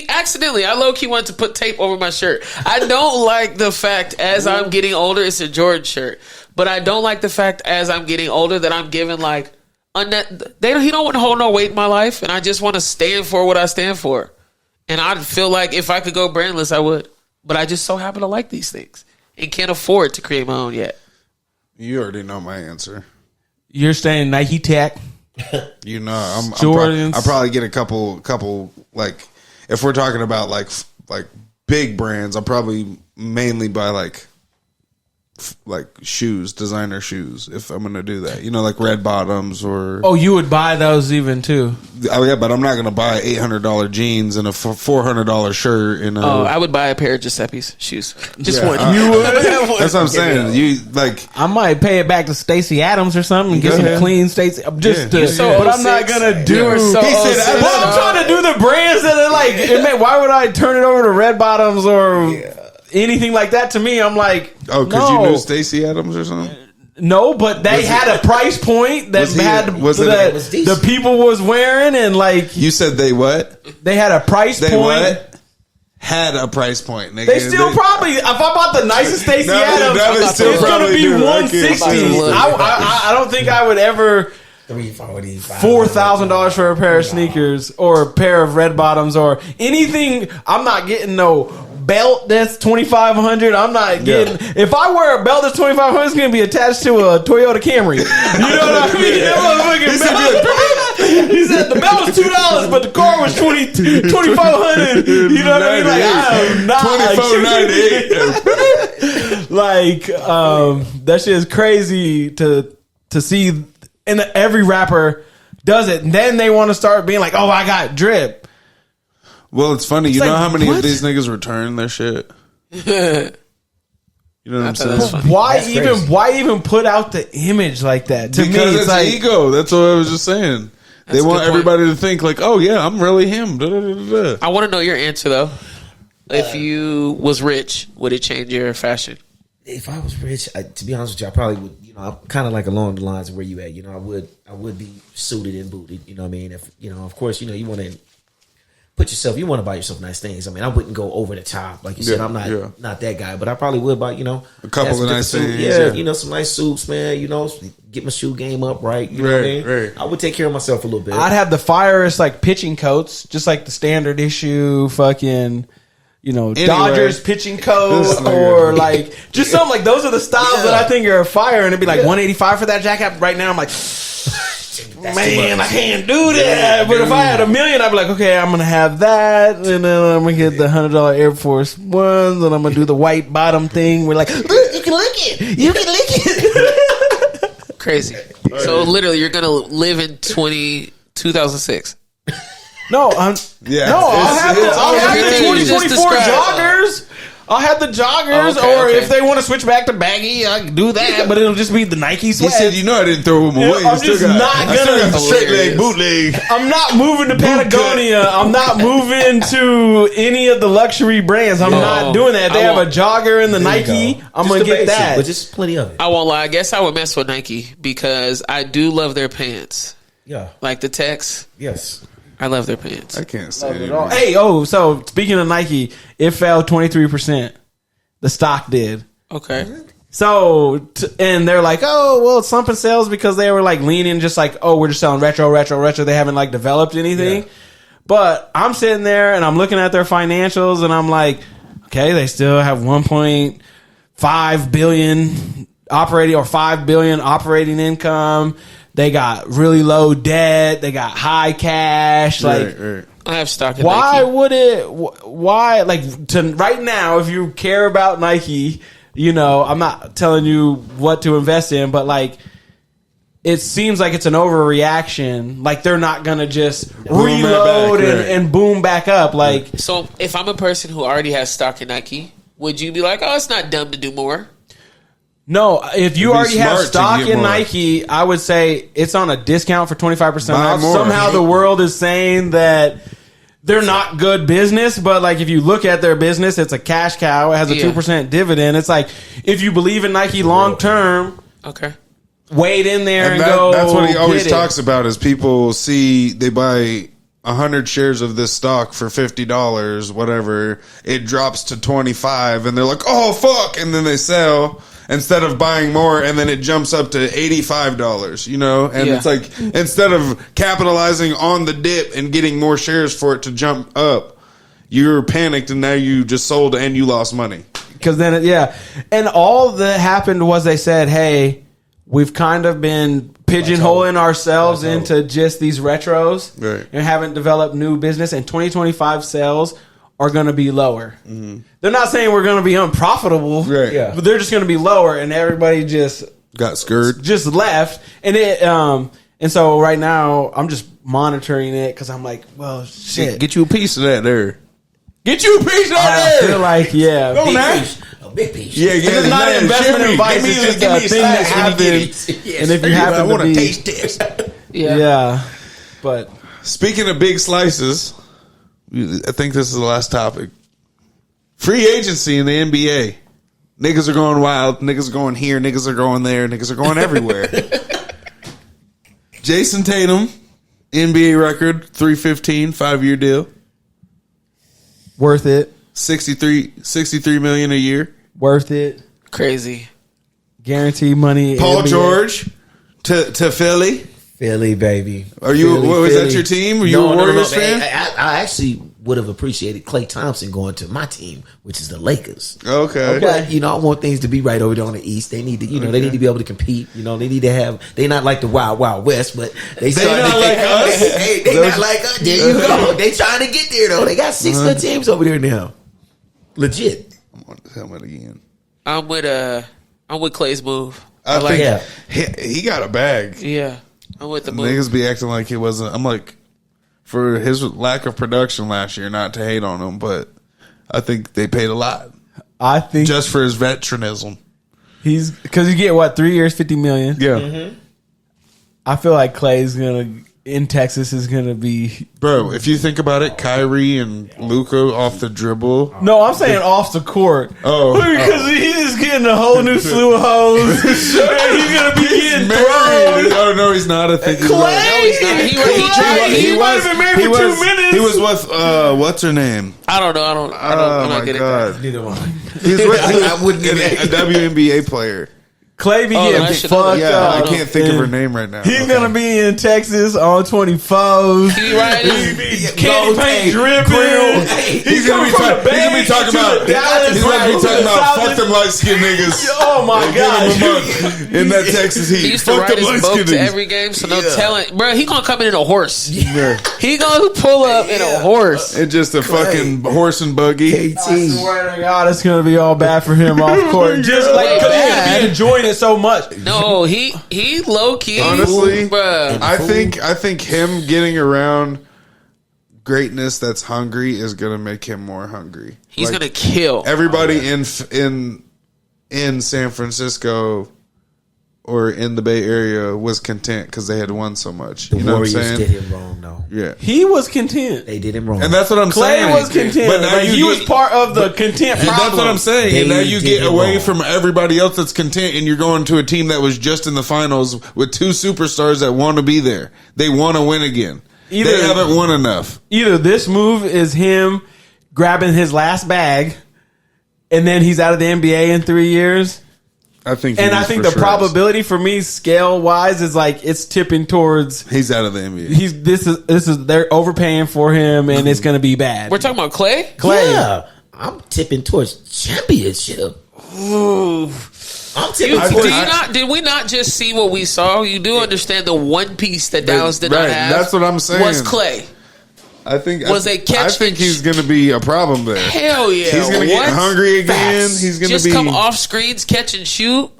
Speaker 7: accidentally. I low key wanted to put tape over my shirt. I don't like the fact as I'm getting older, it's a Jordan shirt, but I don't like the fact as I'm getting older that I'm given like he don't want to hold no weight in my life, and I just want to stand for what I stand for. And I feel like if I could go brandless, I would. But I just so happen to like these things and can't afford to create my own yet.
Speaker 2: you already know my answer.
Speaker 4: you're saying Nike Tech.
Speaker 2: You know, I'm
Speaker 4: Jordans.
Speaker 2: I'll probably get a couple like if we're talking about like big brands, I'll probably mainly buy like shoes, designer shoes, if I'm gonna do that. You know, like red bottoms or.
Speaker 4: Oh, you would buy those even too.
Speaker 2: Oh yeah, but I'm not gonna buy $800 jeans and a $400 shirt. And
Speaker 7: I would buy a pair of Giuseppe's shoes. Just one.
Speaker 4: You would.
Speaker 2: That's what I'm saying. You like.
Speaker 4: I might pay it back to Stacey Adams or something and get
Speaker 2: Go
Speaker 4: some
Speaker 2: ahead.
Speaker 4: clean Stacey.
Speaker 7: so
Speaker 4: But I'm not gonna do.
Speaker 7: You were so
Speaker 4: He said,
Speaker 7: 06.
Speaker 4: "Well, I'm trying to do the brands that are like. Why would I turn it over to red bottoms or anything like that?" To me, I'm like,
Speaker 2: Oh, because
Speaker 4: no.
Speaker 2: you knew Stacey Adams or something.
Speaker 4: No, but they had a price point that the people was wearing, and like
Speaker 2: You said they what?
Speaker 4: they had a price
Speaker 2: They
Speaker 4: point.
Speaker 2: what? Had a price point. Nigga.
Speaker 4: They still probably. If I bought the nicest Stacey Adams,
Speaker 2: they still
Speaker 4: it's gonna
Speaker 2: probably
Speaker 4: be
Speaker 2: do. I can't
Speaker 4: $160.
Speaker 2: say.
Speaker 4: I don't think I would ever $4,000 for a pair of sneakers or a pair of red bottoms or anything. I'm not getting no belt that's $2,500. I'm not getting. If I wear a belt that's $2,500, it's gonna be attached to a Toyota Camry. You know what I mean? He said the belt was $2, but the car was $2,500. You know what I mean? Like I am not
Speaker 2: $24.98.
Speaker 4: like that shit is crazy to see. And every rapper does it. And then they want to start being like, "Oh, I got drip."
Speaker 2: Well, it's funny. You
Speaker 4: like,
Speaker 2: know how many
Speaker 4: what?
Speaker 2: of these niggas return their shit? You know what I'm saying?
Speaker 7: that's funny.
Speaker 4: Why even put out the image like that? To me,
Speaker 2: Because
Speaker 4: it's
Speaker 2: it's
Speaker 4: like
Speaker 2: ego. That's what I was just saying. They
Speaker 7: a
Speaker 2: want
Speaker 7: good point.
Speaker 2: everybody to think like, "Oh yeah, I'm really him." Da, da, da, da, da.
Speaker 7: I want to know your answer though. If you was rich, would it change your fashion?
Speaker 5: if I was rich, to be honest with you, I probably would. You know, I'm kind of like along the lines of where you at. You know, I would be suited and booted. You know what I mean? If you know, of course, you know, you want to put yourself. You want to buy yourself nice things. I mean, I wouldn't go over the top, like you said. I'm not that guy, but I probably would buy. You know,
Speaker 2: a couple of nice things.
Speaker 5: Yeah, you know, some nice suits, man. You know, get my shoe game up right. You know what I mean?
Speaker 2: Right.
Speaker 5: I would take care of myself a little bit.
Speaker 4: I'd have the firest like pitching coats, just like the standard issue, fucking. You know, Dodgers pitching coat or like just something like those are the styles that I think are fire, and it'd be like 185 for that jacket. Right now, I'm like, man, I can't do that. But if I had $1 million, I'd be like, okay, I'm gonna have that, and then I'm gonna get the $100 Air Force Ones, and I'm gonna do the white bottom thing. We're like, look, you can lick it, you can lick it.
Speaker 7: Crazy. So literally, you're gonna live in 2006.
Speaker 4: No, I'll have the 2024 joggers. I'll have the joggers, if they want to switch back to baggy, I can do that. But it'll just be the Nike sweats.
Speaker 2: He said, "You know, I didn't throw them away.
Speaker 4: I'm just not gonna
Speaker 2: straight leg, bootleg.
Speaker 4: I'm not moving to Patagonia. I'm not moving to any of the luxury brands. I'm not doing that. They have a jogger in the Nike. I'm gonna get that,
Speaker 5: but just plenty of it.
Speaker 7: I won't lie. I guess I would mess with Nike because I do love their pants.
Speaker 5: Yeah,
Speaker 7: like the Tex.
Speaker 5: Yes.
Speaker 7: I love their pants.
Speaker 2: I can't say it.
Speaker 4: Hey, so speaking of Nike, it fell 23%. The stock did.
Speaker 7: Okay.
Speaker 4: So, and they're like, oh, well, it's slumping sales because they were like leaning just like, oh, we're just selling retro. They haven't like developed anything. Yeah. But I'm sitting there and I'm looking at their financials and I'm like, okay, they still have 1.5 billion operating or 5 billion operating income. They got really low debt. They got high cash. Like,
Speaker 7: I have stock in
Speaker 4: why
Speaker 7: Nike.
Speaker 4: would it? Why, like, to right now, if you care about Nike, you know, I'm not telling you what to invest in, but like, it seems like it's an overreaction. Like, they're not gonna just reload and boom back up. Like,
Speaker 7: so if I'm a person who already has stock in Nike, would you be like, oh, it's not dumb to do more?
Speaker 4: No, if you already have stock in Nike, I would say it's on a discount for 25% off. Somehow the world is saying that they're not good business, but like if you look at their business, it's a cash cow. It has a 2% dividend. It's like if you believe in Nike long term, wade in there and go.
Speaker 2: That's what he always talks about is people see they buy 100 shares of this stock for $50, whatever. It drops to 25 and they're like, oh, fuck. And then they sell instead of buying more, and then it jumps up to $85, you know? And it's like, instead of capitalizing on the dip and getting more shares for it to jump up, you're panicked and now you just sold and you lost money.
Speaker 4: Because then, and all that happened was they said, hey, we've kind of been pigeonholing ourselves into just these retros and haven't developed new business, and 2025 sales are going to be lower. Mm-hmm. They're not saying we're going to be unprofitable, but they're just going to be lower, and everybody just
Speaker 2: got scared,
Speaker 4: just left, and it. And so right now I'm just monitoring it because I'm like, well, shit,
Speaker 2: get you a piece of that there.
Speaker 4: Get you a piece of that there. I feel like,
Speaker 5: a big piece.
Speaker 2: Yeah,
Speaker 4: it's not investment advice. It's just a thing that happens. And if you happen to be,
Speaker 5: taste test.
Speaker 4: But
Speaker 2: speaking of big slices, I think this is the last topic. Free agency in the NBA. Niggas are going wild. Niggas are going here. Niggas are going there. Niggas are going everywhere. Jason Tatum, NBA record, 315, 5-year deal.
Speaker 4: Worth it.
Speaker 2: 63 million a year.
Speaker 4: Worth it.
Speaker 7: Crazy.
Speaker 4: Guaranteed money.
Speaker 2: Paul
Speaker 4: NBA.
Speaker 2: George to Philly.
Speaker 5: Philly, baby.
Speaker 2: Are you? Was that your team? Were you a Warriors fan?
Speaker 5: I actually would have appreciated Klay Thompson going to my team, which is the Lakers.
Speaker 2: Okay.
Speaker 5: But I want things to be right over there on the East. They need to, they need to be able to compete. They need to have. They're not like the Wild Wild West, but they
Speaker 2: not like us.
Speaker 5: They not like us. There you go. They trying to get there though. They got 6 good teams over there now. Legit.
Speaker 2: I'm on the helmet again.
Speaker 7: I'm with Klay's move.
Speaker 2: I think he got a bag.
Speaker 7: Yeah. I'm with the move.
Speaker 2: Niggas be acting like it wasn't. I'm like, for his lack of production last year, not to hate on him, but I think they paid a lot.
Speaker 4: I think
Speaker 2: just for his veteranism.
Speaker 4: He's because you get 3 years, $50 million.
Speaker 2: Yeah.
Speaker 5: Mm-hmm.
Speaker 4: I feel like Klay's in Texas is gonna be.
Speaker 2: Bro, if you think about it, Kyrie and Luka off the dribble.
Speaker 4: No, I'm saying off the court.
Speaker 2: Oh,
Speaker 4: because he's getting getting a whole new slew of hoes. He's gonna be getting thrown.
Speaker 2: Oh no, he's not. I think
Speaker 4: Clay.
Speaker 7: No, he's not.
Speaker 4: He might have been married for 2 minutes.
Speaker 2: He was with what's her name?
Speaker 7: I don't know. I'm not getting that.
Speaker 5: Neither one.
Speaker 2: He's with I wouldn't get a WNBA player.
Speaker 4: Clay be getting fucked
Speaker 2: I
Speaker 4: up.
Speaker 2: can't think of her name right now.
Speaker 4: He's gonna be in Texas on 24s. Candy paint dripping.
Speaker 2: He's gonna be talking about fuck them light skinned niggas.
Speaker 4: Oh my god!
Speaker 2: In that Texas heat,
Speaker 7: He used to
Speaker 2: fuck
Speaker 7: ride
Speaker 2: them
Speaker 7: his
Speaker 2: light
Speaker 7: boat
Speaker 2: skinned
Speaker 7: to
Speaker 2: niggas.
Speaker 7: every game, so no telling. Bro, he gonna come in a horse. He gonna pull up in a horse.
Speaker 2: It's just a fucking horse and buggy.
Speaker 5: KT.
Speaker 4: I swear to God, it's gonna be all bad for him off court. Just like because he's gonna be enjoying it so much.
Speaker 7: No, he low key.
Speaker 2: Honestly,
Speaker 7: bruh.
Speaker 2: I think him getting around greatness that's hungry is gonna make him more hungry.
Speaker 7: He's gonna kill
Speaker 2: everybody in San Francisco or in the Bay Area was content because they had won so much.
Speaker 5: The
Speaker 2: You know
Speaker 5: Warriors
Speaker 2: what I'm
Speaker 5: did
Speaker 2: saying?
Speaker 5: him wrong, though.
Speaker 2: Yeah.
Speaker 4: He was content.
Speaker 5: They did him wrong.
Speaker 2: And that's what I'm
Speaker 4: Clay
Speaker 2: saying.
Speaker 4: was content.
Speaker 2: But now
Speaker 4: Like, he was part of the content
Speaker 2: And
Speaker 4: problem.
Speaker 2: that's what I'm saying. And now
Speaker 5: They
Speaker 2: you
Speaker 5: did
Speaker 2: get
Speaker 5: it
Speaker 2: away
Speaker 5: wrong.
Speaker 2: from everybody else that's content, and you're going to a team that was just in the finals with two superstars that want to be there. They want to win again. They haven't won enough.
Speaker 4: Either this move is him grabbing his last bag, and then he's out of the NBA in 3 years.
Speaker 2: I think,
Speaker 4: And I think the probability for me, scale wise, is like it's tipping towards
Speaker 2: he's out of the NBA.
Speaker 4: This is they're overpaying for him, and it's going to be bad.
Speaker 7: We're talking about Clay.
Speaker 5: Yeah, I'm tipping towards championship. I'm tipping towards.
Speaker 7: Did we not just see what we saw? You do understand the one piece that Dallas did not
Speaker 2: Right,
Speaker 7: have.
Speaker 2: that's what I'm saying.
Speaker 7: Was Clay?
Speaker 2: I think
Speaker 7: catch
Speaker 2: I think he's going to be a problem there.
Speaker 7: Hell yeah!
Speaker 2: He's going to get hungry again.
Speaker 5: Facts.
Speaker 2: He's going to
Speaker 7: Just
Speaker 2: be
Speaker 7: come off screens, catch and shoot.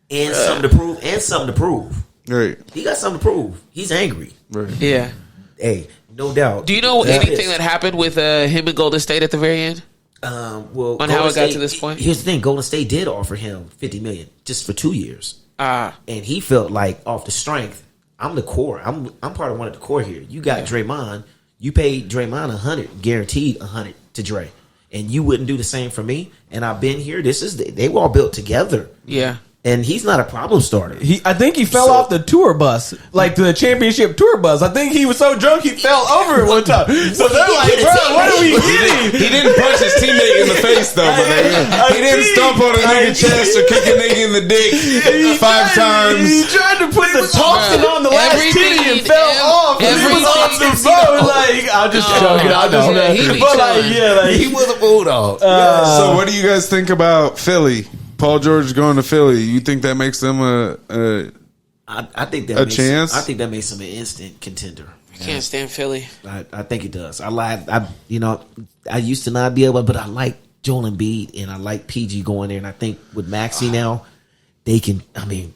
Speaker 5: And something to prove.
Speaker 2: right.
Speaker 5: He got something to prove. He's angry.
Speaker 2: Right.
Speaker 7: Yeah.
Speaker 5: Hey, no doubt.
Speaker 7: Do you know anything that happened with him and Golden State at the very end?
Speaker 5: Well,
Speaker 7: on how it got to this point?
Speaker 5: Here's the thing: Golden State did offer him $50 million just for 2 years,
Speaker 7: And
Speaker 5: he felt like off the strength, I'm the core. I'm part of one of the core here. You got Draymond. You paid Draymond $100, guaranteed $100 to Dre, and you wouldn't do the same for me. And I've been here. They were all built together.
Speaker 7: Yeah.
Speaker 5: And he's not a problem starter.
Speaker 4: I think he fell off the tour bus, like the championship tour bus. I think he was so drunk he fell over it one time. So they're like, bro, what are we getting?
Speaker 2: He didn't punch his teammate in the face though, but he didn't stomp on a nigga's chest or kick a nigga in the dick 5 times.
Speaker 4: He tried to put the toxin on the last titty and fell off. He was off the boat. Like, I'll just joke it. I'll just but like,
Speaker 5: he was a bulldog.
Speaker 2: So what do you guys think about Philly? Paul George going to Philly. You think that makes them
Speaker 5: I think that
Speaker 2: chance?
Speaker 5: I think that makes him an instant contender.
Speaker 7: I can't stand Philly.
Speaker 5: I think it does. I used to not be able, but I like Joel Embiid and I like PG going there. And I think with Maxey now, they can. I mean,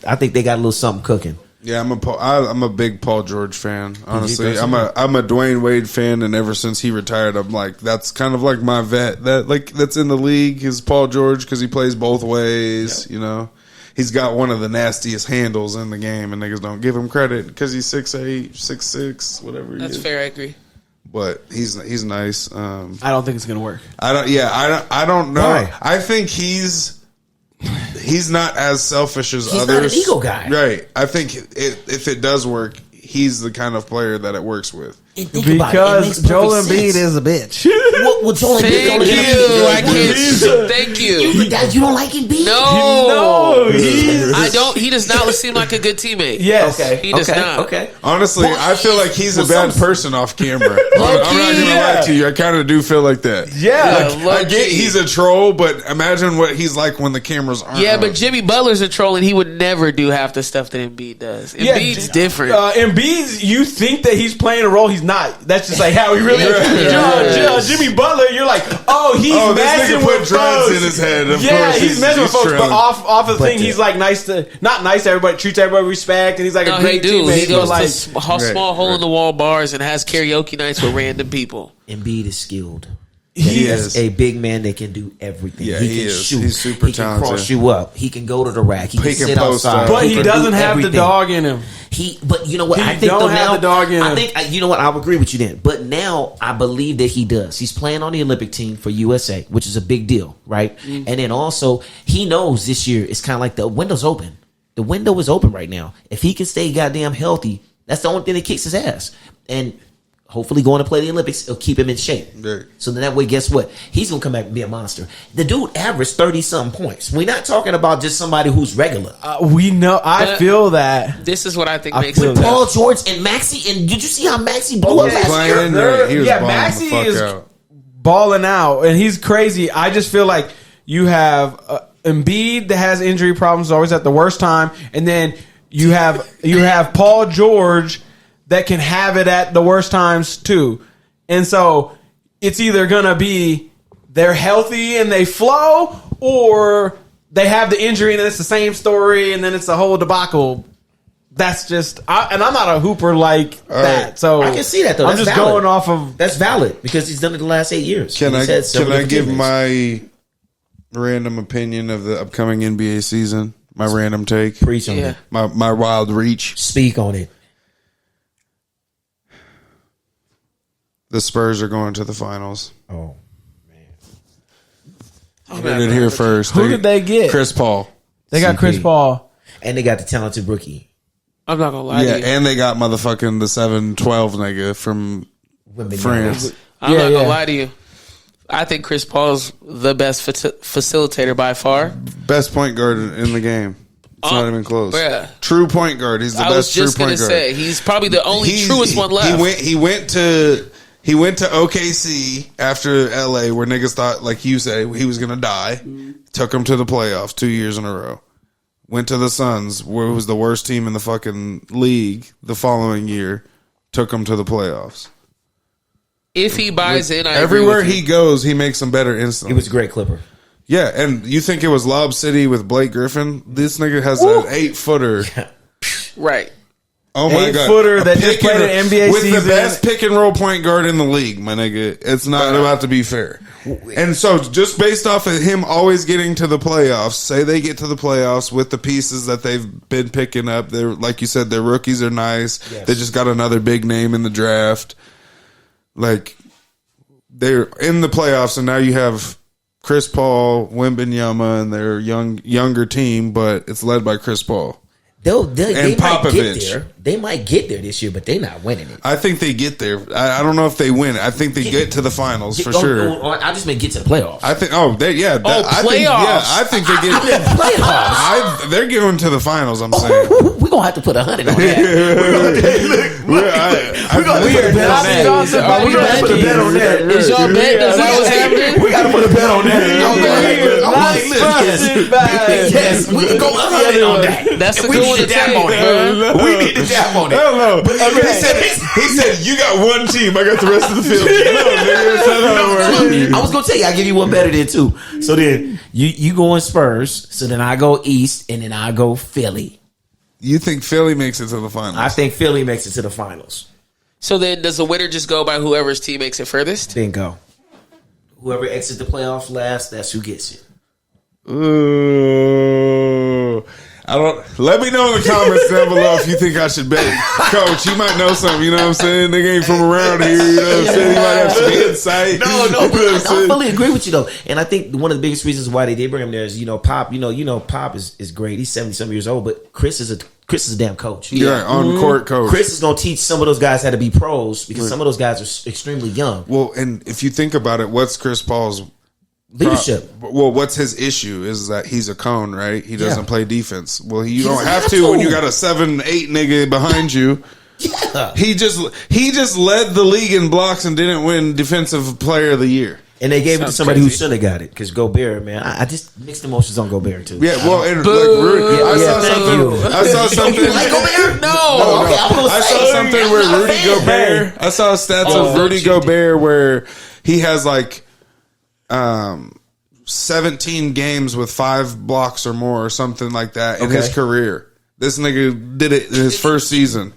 Speaker 5: I think they got a little something cooking.
Speaker 2: Yeah, I'm a big Paul George fan. Honestly, I'm a Dwayne Wade fan, and ever since he retired, I'm like that's kind of like my vet that's in the league is Paul George because he plays both ways. Yep. You know, he's got one of the nastiest handles in the game, and niggas don't give him credit because he's 6'8", 6'6", whatever.
Speaker 7: That's fair. I agree.
Speaker 2: But he's nice.
Speaker 4: I don't think it's gonna work.
Speaker 2: I don't know.
Speaker 5: Why?
Speaker 2: I think he's not as selfish as
Speaker 5: He's
Speaker 2: others.
Speaker 5: not an ego guy.
Speaker 2: Right. I think if it does work, he's the kind of player that it works with.
Speaker 5: And think about it, it makes
Speaker 4: Joel
Speaker 5: perfect
Speaker 4: Embiid
Speaker 5: sense.
Speaker 4: is a bitch.
Speaker 5: Well, Joel Embiid
Speaker 7: Thank
Speaker 5: only
Speaker 7: you. I can't. Thank you.
Speaker 5: You don't like Embiid?
Speaker 7: No,
Speaker 4: he's-
Speaker 7: I don't. He does not seem like a good teammate.
Speaker 4: Yes.
Speaker 5: Okay.
Speaker 7: He does not.
Speaker 5: Okay.
Speaker 2: Honestly, I feel like he's a bad person off camera. I'm not gonna lie to you. I kind of do feel like that.
Speaker 4: Yeah.
Speaker 2: I get he's a troll, but imagine what he's like when the cameras aren't.
Speaker 7: Yeah,
Speaker 2: on.
Speaker 7: but Jimmy Butler's a troll, and he would never do half the stuff that Embiid does. Embiid's different.
Speaker 4: Embiid's, you think that he's playing a role, he's not. That's just like how he really is. Jimmy Butler, you're like, he's
Speaker 2: this
Speaker 4: messing
Speaker 2: nigga put
Speaker 4: with
Speaker 2: drugs
Speaker 4: folks.
Speaker 2: in his head. Of
Speaker 4: Yeah,
Speaker 2: course
Speaker 4: he's messing with folks, but
Speaker 2: trailing.
Speaker 4: off of the thing, he's like not nice to everybody, treats everybody with respect, and he's like a
Speaker 7: No,
Speaker 4: great
Speaker 7: he do.
Speaker 4: teammate.
Speaker 7: He goes
Speaker 4: but like,
Speaker 7: to small hole in the wall bars and has karaoke nights with random people.
Speaker 5: Embiid is skilled. He is a big man that can do everything.
Speaker 2: Yeah,
Speaker 5: he can shoot.
Speaker 2: He's super
Speaker 5: he can
Speaker 2: talented.
Speaker 5: cross you up. He can go to the rack. He can sit outside.
Speaker 4: But he
Speaker 5: can
Speaker 4: doesn't
Speaker 5: do
Speaker 4: have
Speaker 5: everything.
Speaker 4: the dog in him.
Speaker 5: But you know what?
Speaker 4: He
Speaker 5: I think
Speaker 4: don't have the dog in him.
Speaker 5: I think you know what? I'll agree with you then. But now I believe that he does. He's playing on the Olympic team for USA, which is a big deal, right? And then also he knows this year it's kind of like the window's open. The window is open right now. If he can stay goddamn healthy, that's the only thing that kicks his ass. And hopefully going to play the Olympics, it'll keep him in shape. Right. So then that way, guess what? He's going to come back and be a monster. The dude averaged 30-something points. We're not talking about just somebody who's regular.
Speaker 4: We know. I feel that.
Speaker 7: This is what I think makes
Speaker 5: with Paul George and Maxey. And did you see how Maxey blew up last year?
Speaker 2: He was
Speaker 4: Maxey is balling out, and he's crazy. I just feel like you have Embiid that has injury problems, always at the worst time, and then you have Paul George that can have it at the worst times too. And so it's either going to be they're healthy and they flow, or they have the injury and it's the same story and then it's a whole debacle. That's just, and I'm not a hooper like that. So
Speaker 5: I can see that though.
Speaker 4: I'm just going off of.
Speaker 5: That's valid because he's done it the last 8 years.
Speaker 2: Can I give my random opinion of the upcoming NBA season? My random take?
Speaker 5: Preach on it.
Speaker 2: My wild reach?
Speaker 5: Speak on it.
Speaker 2: The Spurs are going to the finals.
Speaker 5: Oh,
Speaker 2: man. Heard it here first.
Speaker 4: Who did they get?
Speaker 2: Chris Paul.
Speaker 4: They got Chris Paul.
Speaker 5: And they got the talented rookie.
Speaker 7: I'm not going to lie to you.
Speaker 2: Yeah, and they got motherfucking the 7'12" nigga from France.
Speaker 7: I'm not going to lie to you. I think Chris Paul's the best facilitator by far.
Speaker 2: Best point guard in the game. It's not even close.
Speaker 7: Bruh.
Speaker 2: True point guard. He's the best true point guard. I was just going to say,
Speaker 7: he's probably the only truest one left.
Speaker 2: He went to OKC after LA, where niggas thought, like you say, he was going to die. Took him to the playoffs 2 years in a row. Went to the Suns, where it was the worst team in the fucking league the following year. Took him to the playoffs.
Speaker 7: If he buys in,
Speaker 2: everywhere he goes, he makes them better instantly.
Speaker 5: He was a great Clipper.
Speaker 2: Yeah, and you think it was Lob City with Blake Griffin? This nigga has an 8-footer.
Speaker 7: Right.
Speaker 2: Oh my god,
Speaker 4: 8-footer that just played an NBA
Speaker 2: with
Speaker 4: season.
Speaker 2: The best pick and roll point guard in the league, my nigga. It's not about to be fair. And so, just based off of him always getting to the playoffs, say they get to the playoffs with the pieces that they've been picking up. They're, like you said, their rookies are nice. Yes. They just got another big name in the draft. Like, they're in the playoffs, and now you have Chris Paul, Wembanyama, and their younger team, but it's led by Chris Paul.
Speaker 5: They might get there. They might get there this year, but they're not winning it.
Speaker 2: I think they get there. I don't know if they win. I think they get to the finals for sure.
Speaker 5: I just meant get to the playoffs.
Speaker 2: I think.
Speaker 7: Playoffs.
Speaker 2: I think they get
Speaker 5: playoffs.
Speaker 2: They're going to the finals. I'm saying
Speaker 5: we're gonna have to put 100 on that.
Speaker 4: We're gonna put a bet on that.
Speaker 7: Is y'all bet? Is that what's happening?
Speaker 4: We gotta put a bet on that.
Speaker 5: Yes, we can go 100 on that.
Speaker 7: That's the good one to take, bro.
Speaker 5: We need to dap on it.
Speaker 2: Hell no. He said, you got one team. I got the rest of the field.
Speaker 5: I was gonna tell you, I'll give you one better than two. So then you go in Spurs. So then I go East, and then I go Philly.
Speaker 2: You think Philly makes it to the finals?
Speaker 5: I think Philly makes it to the finals.
Speaker 7: So then, does the winner just go by whoever's team makes it furthest?
Speaker 5: Bingo. Whoever exits the playoffs last, that's who gets it.
Speaker 2: Ooh. I don't. Let me know in the comments down below if you think I should bet, Coach. You might know something. You know what I'm saying? Nigga ain't from around here. You know what I'm saying? He might have some insight.
Speaker 5: No, but I fully agree with you though. And I think one of the biggest reasons why they did bring him there is Pop. Pop is great. He's 70-some years old, but Chris is a damn coach.
Speaker 2: Yeah, on court coach.
Speaker 5: Chris is gonna teach some of those guys how to be pros because some of those guys are extremely young.
Speaker 2: Well, and if you think about it, what's Chris Paul's
Speaker 5: leadership?
Speaker 2: Well, what's his issue is that he's a cone, right? He doesn't play defense. Well, you don't have to when you got a 7'8" nigga behind you.
Speaker 5: Yeah.
Speaker 2: He just led the league in blocks and didn't win Defensive Player of the Year.
Speaker 5: And they gave it to somebody who should have got it because Gobert, man. I just mixed emotions on Gobert too.
Speaker 2: Yeah, well, and Rudy, I saw something.
Speaker 5: You like Gobert?
Speaker 7: No.
Speaker 5: Okay,
Speaker 2: I saw something where Rudy Gobert. I saw stats of Rudy Gobert where he has like 17 games with 5 blocks or more or something like that in his career. This nigga did it in his first season.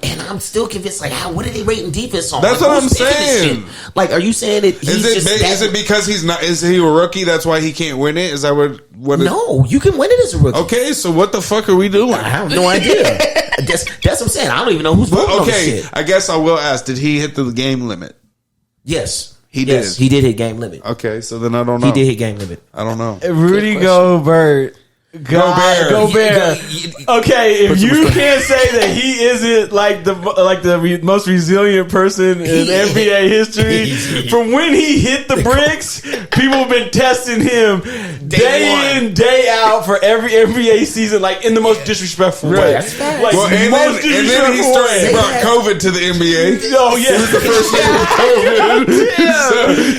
Speaker 5: And I'm still convinced, like, what are they rating defense on?
Speaker 2: That's
Speaker 5: like,
Speaker 2: what I'm saying.
Speaker 5: Like, are you saying that
Speaker 2: is it because he's not? Is he a rookie? That's why he can't win it. Is that what?
Speaker 5: No, you can win it as a rookie.
Speaker 2: Okay, so what the fuck are we doing?
Speaker 5: I have no idea. That's what I'm saying. I don't even know who's voting on this shit.
Speaker 2: I guess I will ask. Did he hit the game limit?
Speaker 5: Yes,
Speaker 2: he did.
Speaker 5: He did hit game limit.
Speaker 2: Okay, so then I don't know.
Speaker 5: He did hit game limit.
Speaker 2: I don't know.
Speaker 4: Rudy Gobert. Go Bear. Okay, if you can't say that he isn't like the most resilient person in NBA history, from when he hit the bricks, people have been testing him day in, day out for every NBA season, like in the most disrespectful way.
Speaker 5: That's fact.
Speaker 2: Like, and then he brought COVID to the NBA.
Speaker 4: Oh yeah,
Speaker 2: it was the first year with COVID.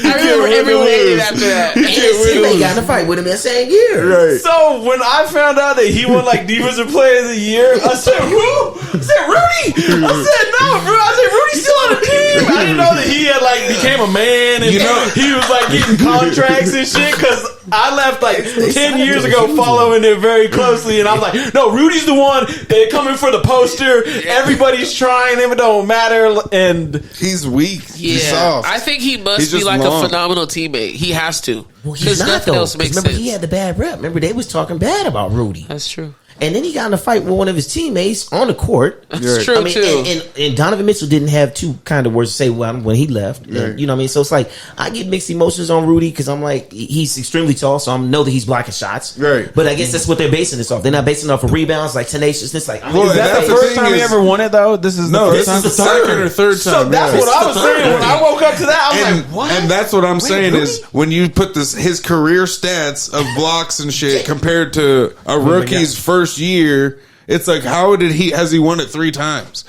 Speaker 7: I remember everyone hated after that.
Speaker 5: And they got in a fight with him that same year.
Speaker 2: Right.
Speaker 4: So when I found out that he won like defensive player of the year, I said, "Who?" I said, "Rudy." I said, "No, bro." I said, "Rudy's still on the team." I didn't know that he had like became a man and he was like getting contracts and shit. Because I left like 10 years ago, following it very closely, and I was like, "No, Rudy's the one. They're coming for the poster. Everybody's trying him. It don't matter." And
Speaker 2: he's weak.
Speaker 7: Yeah,
Speaker 2: he's soft.
Speaker 7: I think he must be like a phenomenal teammate. He has to.
Speaker 5: Well, he's not
Speaker 7: nothing
Speaker 5: though.
Speaker 7: else makes
Speaker 5: Remember,
Speaker 7: sense.
Speaker 5: he had the bad rep. Remember, they was talking bad about Rudy.
Speaker 7: That's true.
Speaker 5: And then he got in a fight with one of his teammates on the court.
Speaker 7: That's true, too.
Speaker 5: And Donovan Mitchell didn't have two kind of words to say when he left.
Speaker 2: Right.
Speaker 5: And, you know what I mean? So it's like, I get mixed emotions on Rudy because I'm like, he's extremely tall, so I know that he's blocking shots.
Speaker 2: Right.
Speaker 5: But I guess that's what they're basing this off. They're not basing it off of rebounds, like tenaciousness. Like,
Speaker 2: Well,
Speaker 4: is that the first time he ever won it though? This is
Speaker 2: this
Speaker 4: time?
Speaker 2: is the second or third time.
Speaker 4: So that's what I was saying when I woke up to that. I was like, "What?"
Speaker 2: And that's what I'm saying is when you put his career stats of blocks and shit compared to a rookie's first year, it's like, has he won it 3 times?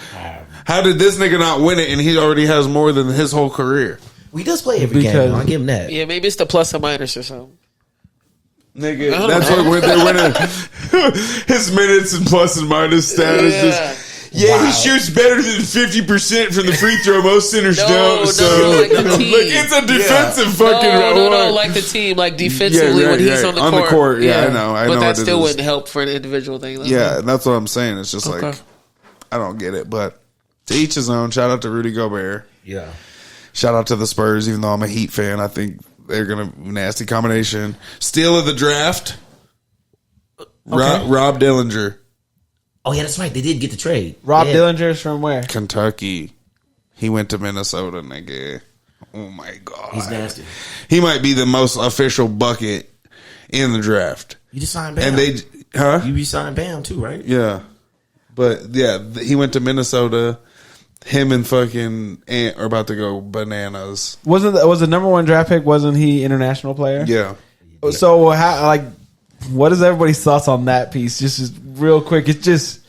Speaker 2: How did this nigga not win it and he already has more than his whole career?
Speaker 5: He does play every game. I'll give him that.
Speaker 7: Yeah, maybe it's the plus or minus or something.
Speaker 2: Nigga, that's what they're winning. His minutes and plus and minus status. He shoots better than 50% from the free throw. Most centers don't. So
Speaker 7: like the team.
Speaker 2: it's a defensive fucking.
Speaker 7: No, like the team, like defensively when he's on the court.
Speaker 2: On the court, I know.
Speaker 7: But that still wouldn't help for an individual thing. Like that.
Speaker 2: That's what I'm saying. It's just like I don't get it, but to each his own. Shout out to Rudy Gobert.
Speaker 5: Yeah.
Speaker 2: Shout out to the Spurs. Even though I'm a Heat fan, I think they're gonna nasty combination. Steal of the draft. Rob Dillinger.
Speaker 5: Oh, yeah, that's right. They did get the trade.
Speaker 4: Rob Dillinger's from where?
Speaker 2: Kentucky. He went to Minnesota, nigga. Oh, my God.
Speaker 5: He's nasty.
Speaker 2: He might be the most official bucket in the draft.
Speaker 5: You just signed Bam.
Speaker 2: And
Speaker 5: You be signing Bam, too, right?
Speaker 2: Yeah. But, yeah, he went to Minnesota. Him and fucking Ant are about to go bananas.
Speaker 4: Was the number 1 draft pick? Wasn't he international player?
Speaker 2: Yeah.
Speaker 4: So, what is everybody's thoughts on that piece? Just real quick. It's just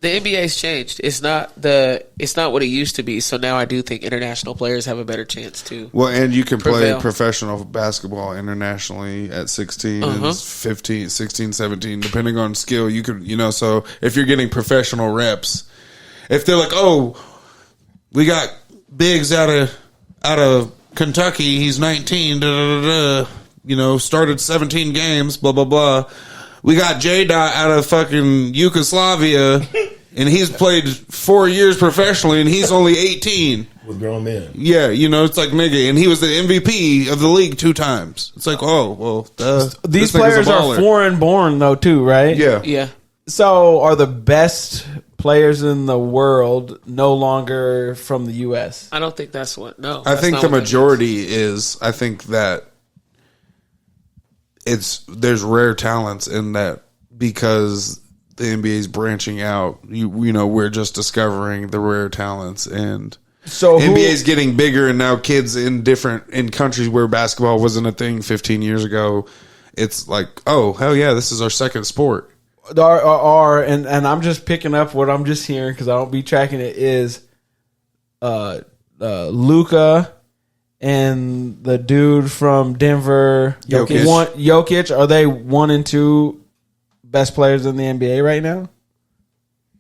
Speaker 7: the NBA's changed. It's not what it used to be. So now I do think international players have a better chance to.
Speaker 2: Well, and you can
Speaker 7: prevail.
Speaker 2: play professional basketball internationally at 16 and 15, 16, 17, depending on skill. You could, so if you're getting professional reps, if they're like, oh, we got Biggz out of Kentucky, he's 19, started 17 games, blah, blah, blah. We got J-Dot out of fucking Yugoslavia, and he's played 4 years professionally, and he's only 18.
Speaker 5: With grown men.
Speaker 2: Yeah, it's like, nigga, and he was the MVP of the league 2 times. It's like, oh, well,
Speaker 4: these players are foreign born, though, too, right?
Speaker 2: Yeah.
Speaker 7: Yeah.
Speaker 4: So are the best players in the world no longer from the U.S.?
Speaker 7: I don't think that's what. No.
Speaker 2: I think the majority is. I think that there's rare talents in that because the NBA is branching out. We're just discovering the rare talents, and so NBA is getting bigger, and now kids in countries where basketball wasn't a thing 15 years ago, it's like, oh hell yeah, this is our second sport.
Speaker 4: And I'm just picking up what I'm just hearing because I don't be tracking it. Is Luka and the dude from Denver, Jokic, are they 1 and 2 best players in the NBA right now?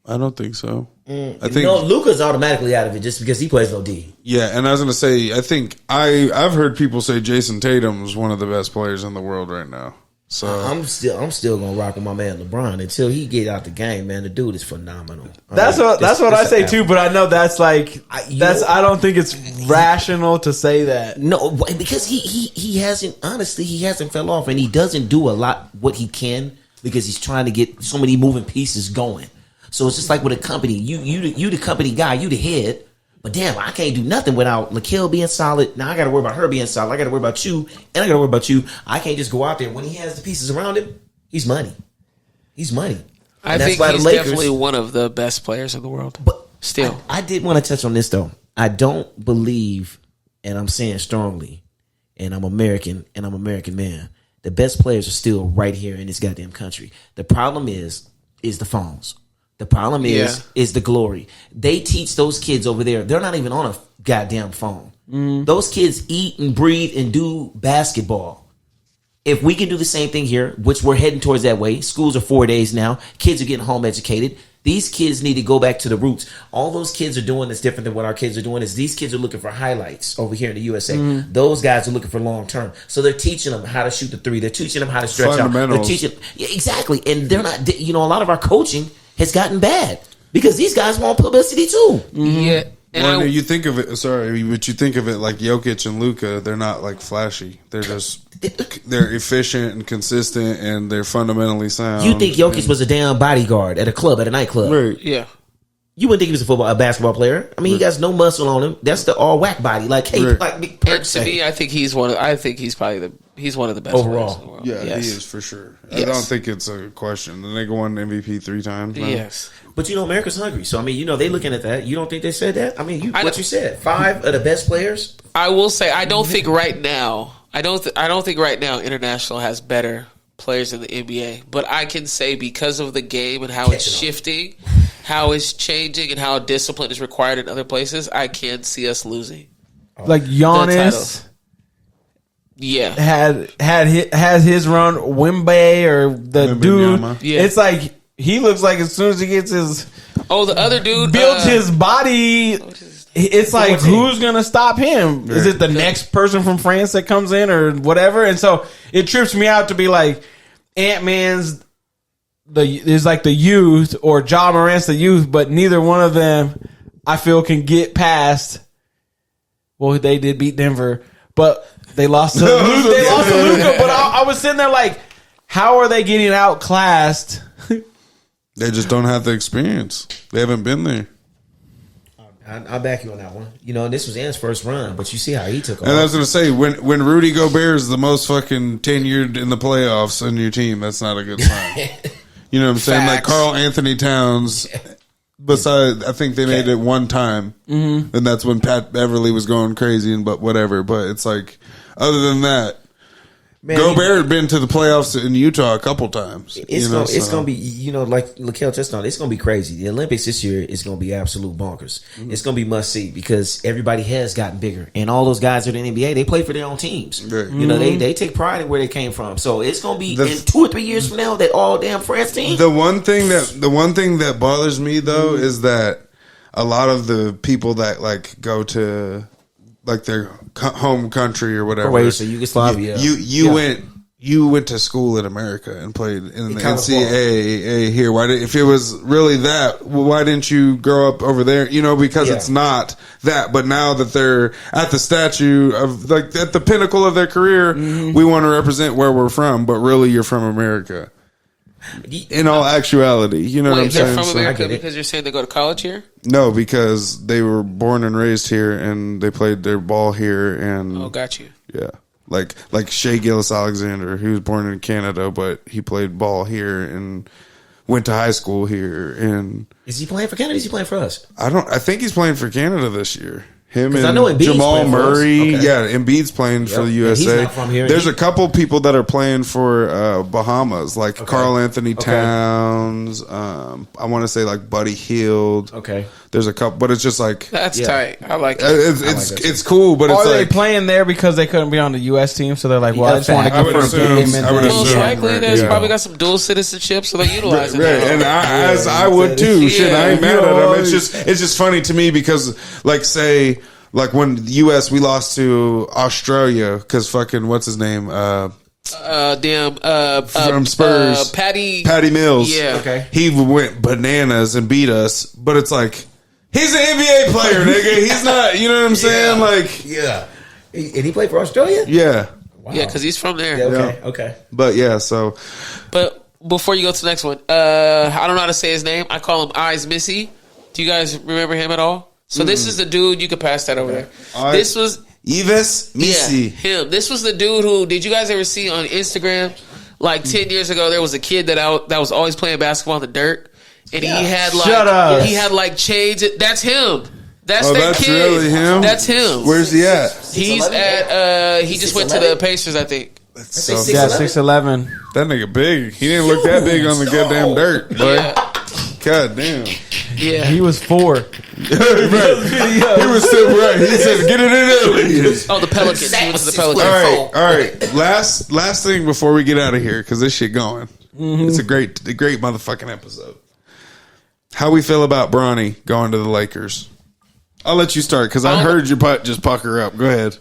Speaker 2: I don't think so.
Speaker 5: I think Luka's automatically out of it just because he plays no D.
Speaker 2: Yeah, and I was going to say, I think I've heard people say Jason Tatum's one of the best players in the world right now. So
Speaker 5: I'm still gonna rock with my man LeBron until he get out the game, man. The dude is phenomenal.
Speaker 4: That's what I say too. But I know that's like I don't think it's rational to say that.
Speaker 5: No, because he hasn't fell off, and he doesn't do a lot what he can because he's trying to get so many moving pieces going. So it's just like with a company, you the company guy, you the head. But damn, I can't do nothing without Laquelle being solid. Now I got to worry about her being solid. I got to worry about you, and I got to worry about you. I can't just go out there when he has the pieces around him. He's money. He's money.
Speaker 7: I think he's definitely one of the best players in the world. But still,
Speaker 5: I did want to touch on this though. I don't believe, and I'm saying strongly, and I'm American, and I'm American man. The best players are still right here in this goddamn country. The problem is the phones. The problem is the glory. They teach those kids over there. They're not even on a goddamn phone. Those kids eat and breathe and do basketball. If we can do the same thing here, which we're heading towards that way, schools are 4 days now. Kids are getting home educated. These kids need to go back to the roots. All those kids are doing that's different than what our kids are doing is these kids are looking for highlights over here in the USA. Those guys are looking for long term. So they're teaching them how to shoot the three. They're teaching them how to stretch out. They're teaching, exactly. And they're not, a lot of our coaching has gotten bad because these guys want publicity too.
Speaker 7: Yeah.
Speaker 2: And you think of it, but you think of it like Jokic and Luka, they're not like flashy. They're just, they're efficient and consistent and they're fundamentally sound.
Speaker 5: You think Jokic was a damn bodyguard at a nightclub.
Speaker 2: Right.
Speaker 7: Yeah.
Speaker 5: You wouldn't think he was a basketball player. I mean, he has no muscle on him. That's the all whack body. Like, hey, like Big Perk
Speaker 7: and to me, I think he's one of the best
Speaker 5: overall.
Speaker 7: players in the world.
Speaker 2: Yeah,
Speaker 7: Yes.
Speaker 2: he is for sure.
Speaker 7: Yes.
Speaker 2: I don't think it's a question. The nigga won MVP 3 times now.
Speaker 7: Yes.
Speaker 5: But America's hungry. So I mean, they looking at that. You don't think they said that? I mean, what you said, 5 of the best players.
Speaker 7: I will say, I don't think right now. I don't think right now international has better players in the NBA. But I can say because of the game and how it's shifting, how it's changing, and how discipline is required in other places, I can see us losing.
Speaker 4: Like Giannis, has his run. Wemby or the dude, it's like he looks like as soon as he gets his
Speaker 7: the other dude
Speaker 4: built his body. It's like who's gonna stop him? Is it the next person from France that comes in or whatever? And so it trips me out to be like Ant-Man's is like the youth or Ja Morant's the youth, but neither one of them I feel can get past. Well, they did beat Denver, but they lost to Luka. But I was sitting there like, how are they getting outclassed?
Speaker 2: They just don't have the experience. They haven't been there.
Speaker 5: I'll back you on that one. And this was Ant's first run, but you see how he took off.
Speaker 2: And I was going to say, when Rudy Gobert is the most fucking tenured in the playoffs on your team, that's not a good sign. You know what I'm saying? Like Karl Anthony Towns, besides, I think they made it one time, and that's when Pat Beverly was going crazy and whatever. But it's like, other than that, Gobert had been to the playoffs in Utah a couple times.
Speaker 5: It's gonna be, like Laquelle touched on, it's gonna be crazy. The Olympics this year is gonna be absolute bonkers. It's gonna be must see because everybody has gotten bigger, and all those guys are in the NBA. They play for their own teams. Right. They take pride in where they came from. So it's gonna be in 2 or 3 years from now that all damn France team.
Speaker 2: The one thing that bothers me though is that a lot of the people that like go to like their home country or whatever.
Speaker 5: Croatia, Yugoslavia.
Speaker 2: You went to school in America and played in the NCAA here. If it was really that, why didn't you grow up over there? Because it's not that. But now that they're at the statue of like at the pinnacle of their career, we want to represent where we're from. But really, you're from America. In all actuality, you know what I'm saying?
Speaker 7: They're from America because you're saying they go to college here?
Speaker 2: No, because they were born and raised here and they played their ball here. And
Speaker 7: got you.
Speaker 2: Yeah, like Shea Gilgeous-Alexander, he was born in Canada, but he played ball here and went to high school here. And
Speaker 5: is he playing for Canada? Or is he playing for us?
Speaker 2: I think he's playing for Canada this year. Him and
Speaker 5: I know
Speaker 2: Jamal Murray. Okay. Yeah, Embiid's playing for the USA.
Speaker 5: He's not from here.
Speaker 2: There's a couple people that are playing for Bahamas, like Karl Anthony Towns. I want to say like Buddy Hield.
Speaker 5: Okay.
Speaker 2: There's a couple, but it's just like
Speaker 7: that's tight. I like it.
Speaker 2: It's cool, but it's
Speaker 4: they playing there because they couldn't be on the U.S. team, so they're like, well, I just want to
Speaker 2: I would assume.
Speaker 7: Most likely, there's probably got some dual citizenship, so they utilize it.
Speaker 2: Right, and I would too. Shit, I ain't mad at them. It's just funny to me because like say. Like when the U.S. we lost to Australia because fucking what's his name from Spurs,
Speaker 7: Patty
Speaker 2: Mills.
Speaker 7: Yeah,
Speaker 5: Okay.
Speaker 2: He went bananas and beat us, but it's like he's an NBA player, nigga. He's not. You know what I'm saying? Like,
Speaker 5: Yeah. And he played for Australia?
Speaker 2: yeah,
Speaker 5: Wow.
Speaker 7: yeah, because he's from there.
Speaker 5: Yeah, okay, okay.
Speaker 2: but yeah. So
Speaker 7: But before you go to the next one, I don't know how to say his name. I call him Eyes Missy. Do you guys remember him at all? So this is the dude. You could pass that over there. This was
Speaker 2: Yves Missy.
Speaker 7: him. This was the dude who. Did you guys ever see on Instagram? Like 10 years ago, there was a kid that was always playing basketball in the dirt, and he had like
Speaker 4: Shut up.
Speaker 7: he had like chains. That's him. That's
Speaker 2: Oh,
Speaker 7: that
Speaker 2: that's
Speaker 7: kid.
Speaker 2: really him?
Speaker 7: That's him.
Speaker 2: Where's he at?
Speaker 7: He's at. He just went to the Pacers, I think.
Speaker 2: So,
Speaker 4: Yeah, 6'11".
Speaker 2: that nigga big. He didn't look that big on the goddamn dirt, boy. God damn.
Speaker 7: Yeah.
Speaker 4: He was 4.
Speaker 2: He was still right. He said, "Get it in early."
Speaker 7: Oh, the Pelicans. He went to the Pelicans.
Speaker 2: All right. Last thing before we get out of here, because this shit going. It's a great motherfucking episode. How we feel about Bronny going to the Lakers? I'll let you start because I heard your butt just pucker up. Go ahead.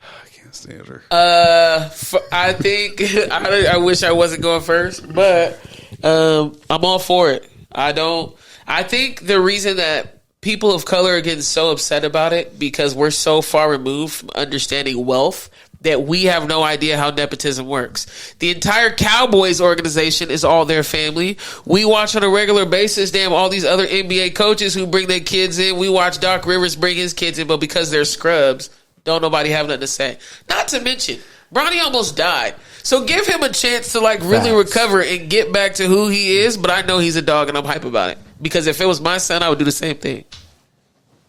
Speaker 2: I can't stand her.
Speaker 7: I think I wish I wasn't going first, but I'm all for it. I think the reason that people of color are getting so upset about it because we're so far removed from understanding wealth that we have no idea how nepotism works. The entire Cowboys organization is all their family. We watch on a regular basis, all these other NBA coaches who bring their kids in. We watch Doc Rivers bring his kids in, but because they're scrubs, don't nobody have nothing to say. Not to mention, Bronny almost died. So give him a chance to like really recover and get back to who he is, but I know he's a dog and I'm hype about it. Because if it was my son, I would do the same thing.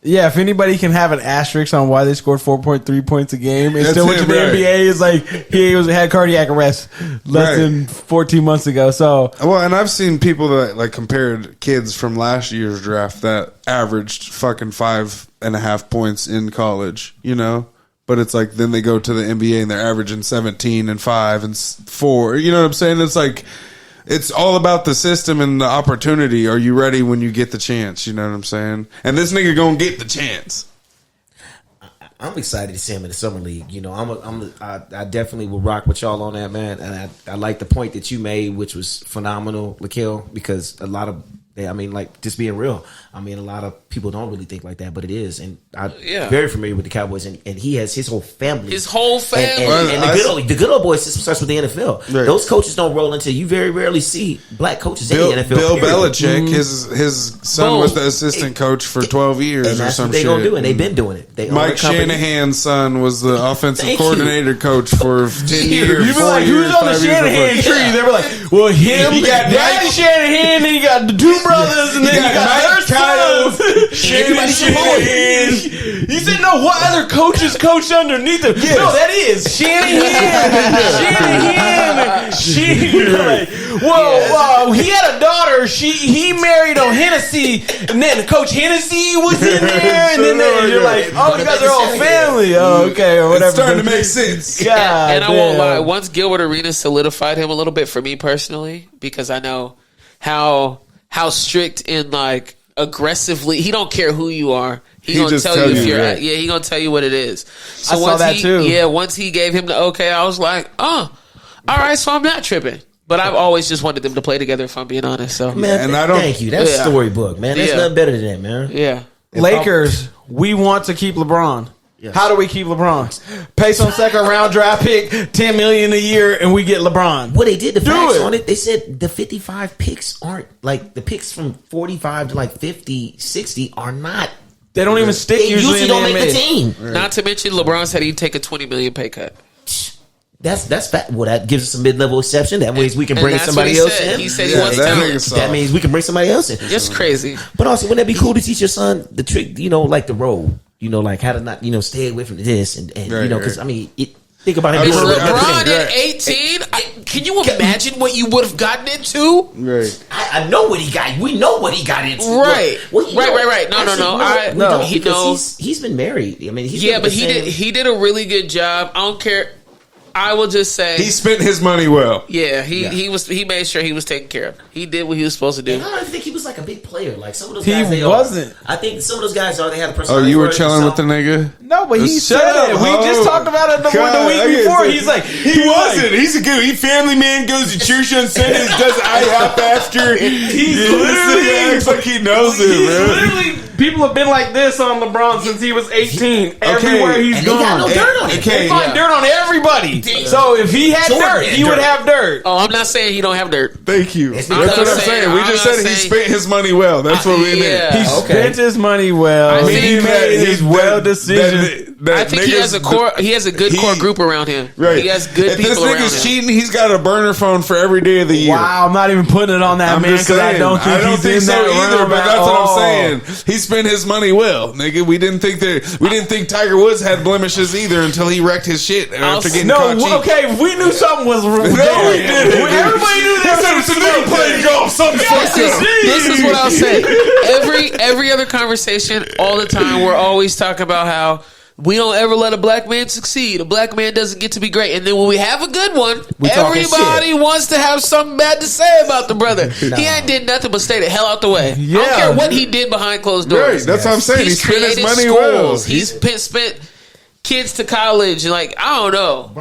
Speaker 4: Yeah, if anybody can have an asterisk on why they scored 4.3 points a game and still went to the NBA, is like he had cardiac arrest less than 14 months ago. So
Speaker 2: and I've seen people that like compared kids from last year's draft that averaged fucking 5.5 points in college, you know. But it's like then they go to the NBA and they're averaging 17 and 5 and 4. You know what I'm saying? It's like it's all about the system and the opportunity. Are you ready when you get the chance? You know what I'm saying? And this nigga gonna get the chance.
Speaker 5: I'm excited to see him in the summer league. You know, I definitely will rock with y'all on that, man. And I like the point that you made, which was phenomenal, Lakel, because a lot of, just being real. I mean, a lot of people don't really think like that, but it is. And I'm very familiar with the Cowboys, and he has his whole family.
Speaker 7: His whole family.
Speaker 5: And the good old boy system starts with the NFL. Right. Those coaches don't roll into, you very rarely see black coaches in the NFL.
Speaker 2: Bill Belichick, his son was the assistant coach for 12 years
Speaker 5: and that's
Speaker 2: or some
Speaker 5: what they
Speaker 2: shit.
Speaker 5: Gonna do, and they've been doing it.
Speaker 2: Mike Shanahan's son was the offensive coordinator coach for 10 years.
Speaker 4: You be like, who's on the Shanahan tree? They were like, well, him, you got Daddy Shanahan, then you got the two brothers, and then you got their sons. Shanahan. He said, no, what other coaches coached underneath him? Yes. No, that is Shanahan. Well, he had a daughter. He married on Hennessy, and then Coach Hennessy was in there, and then you're like, oh, you guys are all family. Oh, okay, or whatever.
Speaker 2: It's starting to make sense.
Speaker 7: God, and I won't lie. Once Gilbert Arenas solidified him a little bit for me personally, because I know how strict and like aggressively, he don't care who you are. He gonna tell you if you're right. He gonna tell you what it is. So
Speaker 4: I saw that too.
Speaker 7: Yeah, once he gave him the okay, I was like, oh, all right, so I'm not tripping. But I've always just wanted them to play together, if I'm being honest. So
Speaker 5: man, and I don't. Thank you. That's storybook, man. There's nothing better than that, man.
Speaker 7: Yeah.
Speaker 4: Lakers, we want to keep LeBron. Yes. How do we keep LeBron? Pay some second round draft pick, $10 million a year, and we get LeBron.
Speaker 5: Well, they did the facts on it. They said the 55 picks aren't like the picks from 45 to like 50, 60 are not.
Speaker 4: They don't even stick.
Speaker 5: They usually don't make the team.
Speaker 7: Right. Not to mention, LeBron said he'd take a $20 million pay cut.
Speaker 5: That's fact. Well, that gives us a mid-level exception. That means we can bring somebody else in.
Speaker 7: He said he wants talent.
Speaker 5: That means we can bring somebody else in.
Speaker 7: It's crazy.
Speaker 5: But also, wouldn't that be cool to teach your son the trick? You know, like the road. You know, like how to not, stay away from this and you know, because I mean, think about it.
Speaker 7: LeBron at 18. Can you imagine what you would have gotten into?
Speaker 2: Right.
Speaker 5: I know what he got. We know what he got into.
Speaker 7: Right. Right. No.
Speaker 5: He's been married. I mean,
Speaker 7: but he did a really good job. I don't care. I will just say
Speaker 2: he spent his money well.
Speaker 7: Yeah, he made sure he was taken care of. He did what he was supposed to do.
Speaker 5: And I don't think he was was like a big player. Like some of those
Speaker 4: He
Speaker 5: guys, they
Speaker 4: wasn't.
Speaker 5: I think some of those guys they had a
Speaker 2: Oh,
Speaker 5: personality.
Speaker 2: you were
Speaker 5: for it,
Speaker 2: chilling
Speaker 5: so-
Speaker 2: with the nigga?
Speaker 4: No, but he
Speaker 2: Shut
Speaker 4: said it.
Speaker 2: up,
Speaker 4: We
Speaker 2: ho.
Speaker 4: just talked about it the week before. He's like,
Speaker 2: he wasn't. He's a good. He family man. Goes to church on Sundays. Does IHOP after.
Speaker 4: He's
Speaker 2: This
Speaker 4: literally
Speaker 2: nigga acts like he knows it,
Speaker 4: He's
Speaker 2: bro.
Speaker 4: literally. People have been like this on LeBron since he was 18. Everywhere he's
Speaker 5: and they got
Speaker 4: gone.
Speaker 5: no dirt on it.
Speaker 4: They find dirt on everybody. So if he had
Speaker 5: Jordan
Speaker 4: dirt,
Speaker 5: had
Speaker 4: he would
Speaker 5: dirt.
Speaker 4: have dirt.
Speaker 7: Oh, I'm not saying he don't have dirt.
Speaker 2: Thank you.
Speaker 5: That's
Speaker 2: That's
Speaker 5: because-
Speaker 2: what I'm
Speaker 7: I'm
Speaker 2: saying.
Speaker 7: saying-
Speaker 2: We
Speaker 7: I'm
Speaker 2: just
Speaker 7: not
Speaker 2: said he
Speaker 7: saying-
Speaker 2: spent his money well. That's what we meant.
Speaker 7: Yeah.
Speaker 4: He spent his money well.
Speaker 7: I think
Speaker 4: He made his well decision.
Speaker 7: I think he has a core. He has a good core group around him.
Speaker 2: Right.
Speaker 7: He has good
Speaker 2: if
Speaker 7: people
Speaker 2: this
Speaker 7: around
Speaker 2: nigga's
Speaker 7: him.
Speaker 2: cheating, he's got a burner phone for every day of the year.
Speaker 4: Wow, I'm not even putting it on that
Speaker 2: I'm
Speaker 4: man
Speaker 2: just
Speaker 4: because I
Speaker 2: saying.
Speaker 4: don't think he's in
Speaker 2: so
Speaker 4: that
Speaker 2: either,
Speaker 4: realm
Speaker 2: but
Speaker 4: at
Speaker 2: that's what
Speaker 4: all.
Speaker 2: I'm saying. He spent his money well, nigga. We didn't think Tiger Woods had blemishes either until he wrecked his shit after getting caught cheating.
Speaker 4: Okay, we knew something was wrong.
Speaker 2: No, we didn't.
Speaker 4: Everybody knew that
Speaker 2: This nigga playing golf.
Speaker 7: This is what I'll say. Every other conversation, all the time, we're always talking about how we don't ever let a black man succeed. A black man doesn't get to be great. And then when we have a good one, everybody wants to have something bad to say about the brother. He ain't did nothing but stay the hell out the way. I don't care what he did behind closed doors.
Speaker 2: Right, that's what I'm saying. He spent his
Speaker 7: created
Speaker 2: money
Speaker 7: schools.
Speaker 2: well.
Speaker 7: He's spent kids to college. Like, I don't know.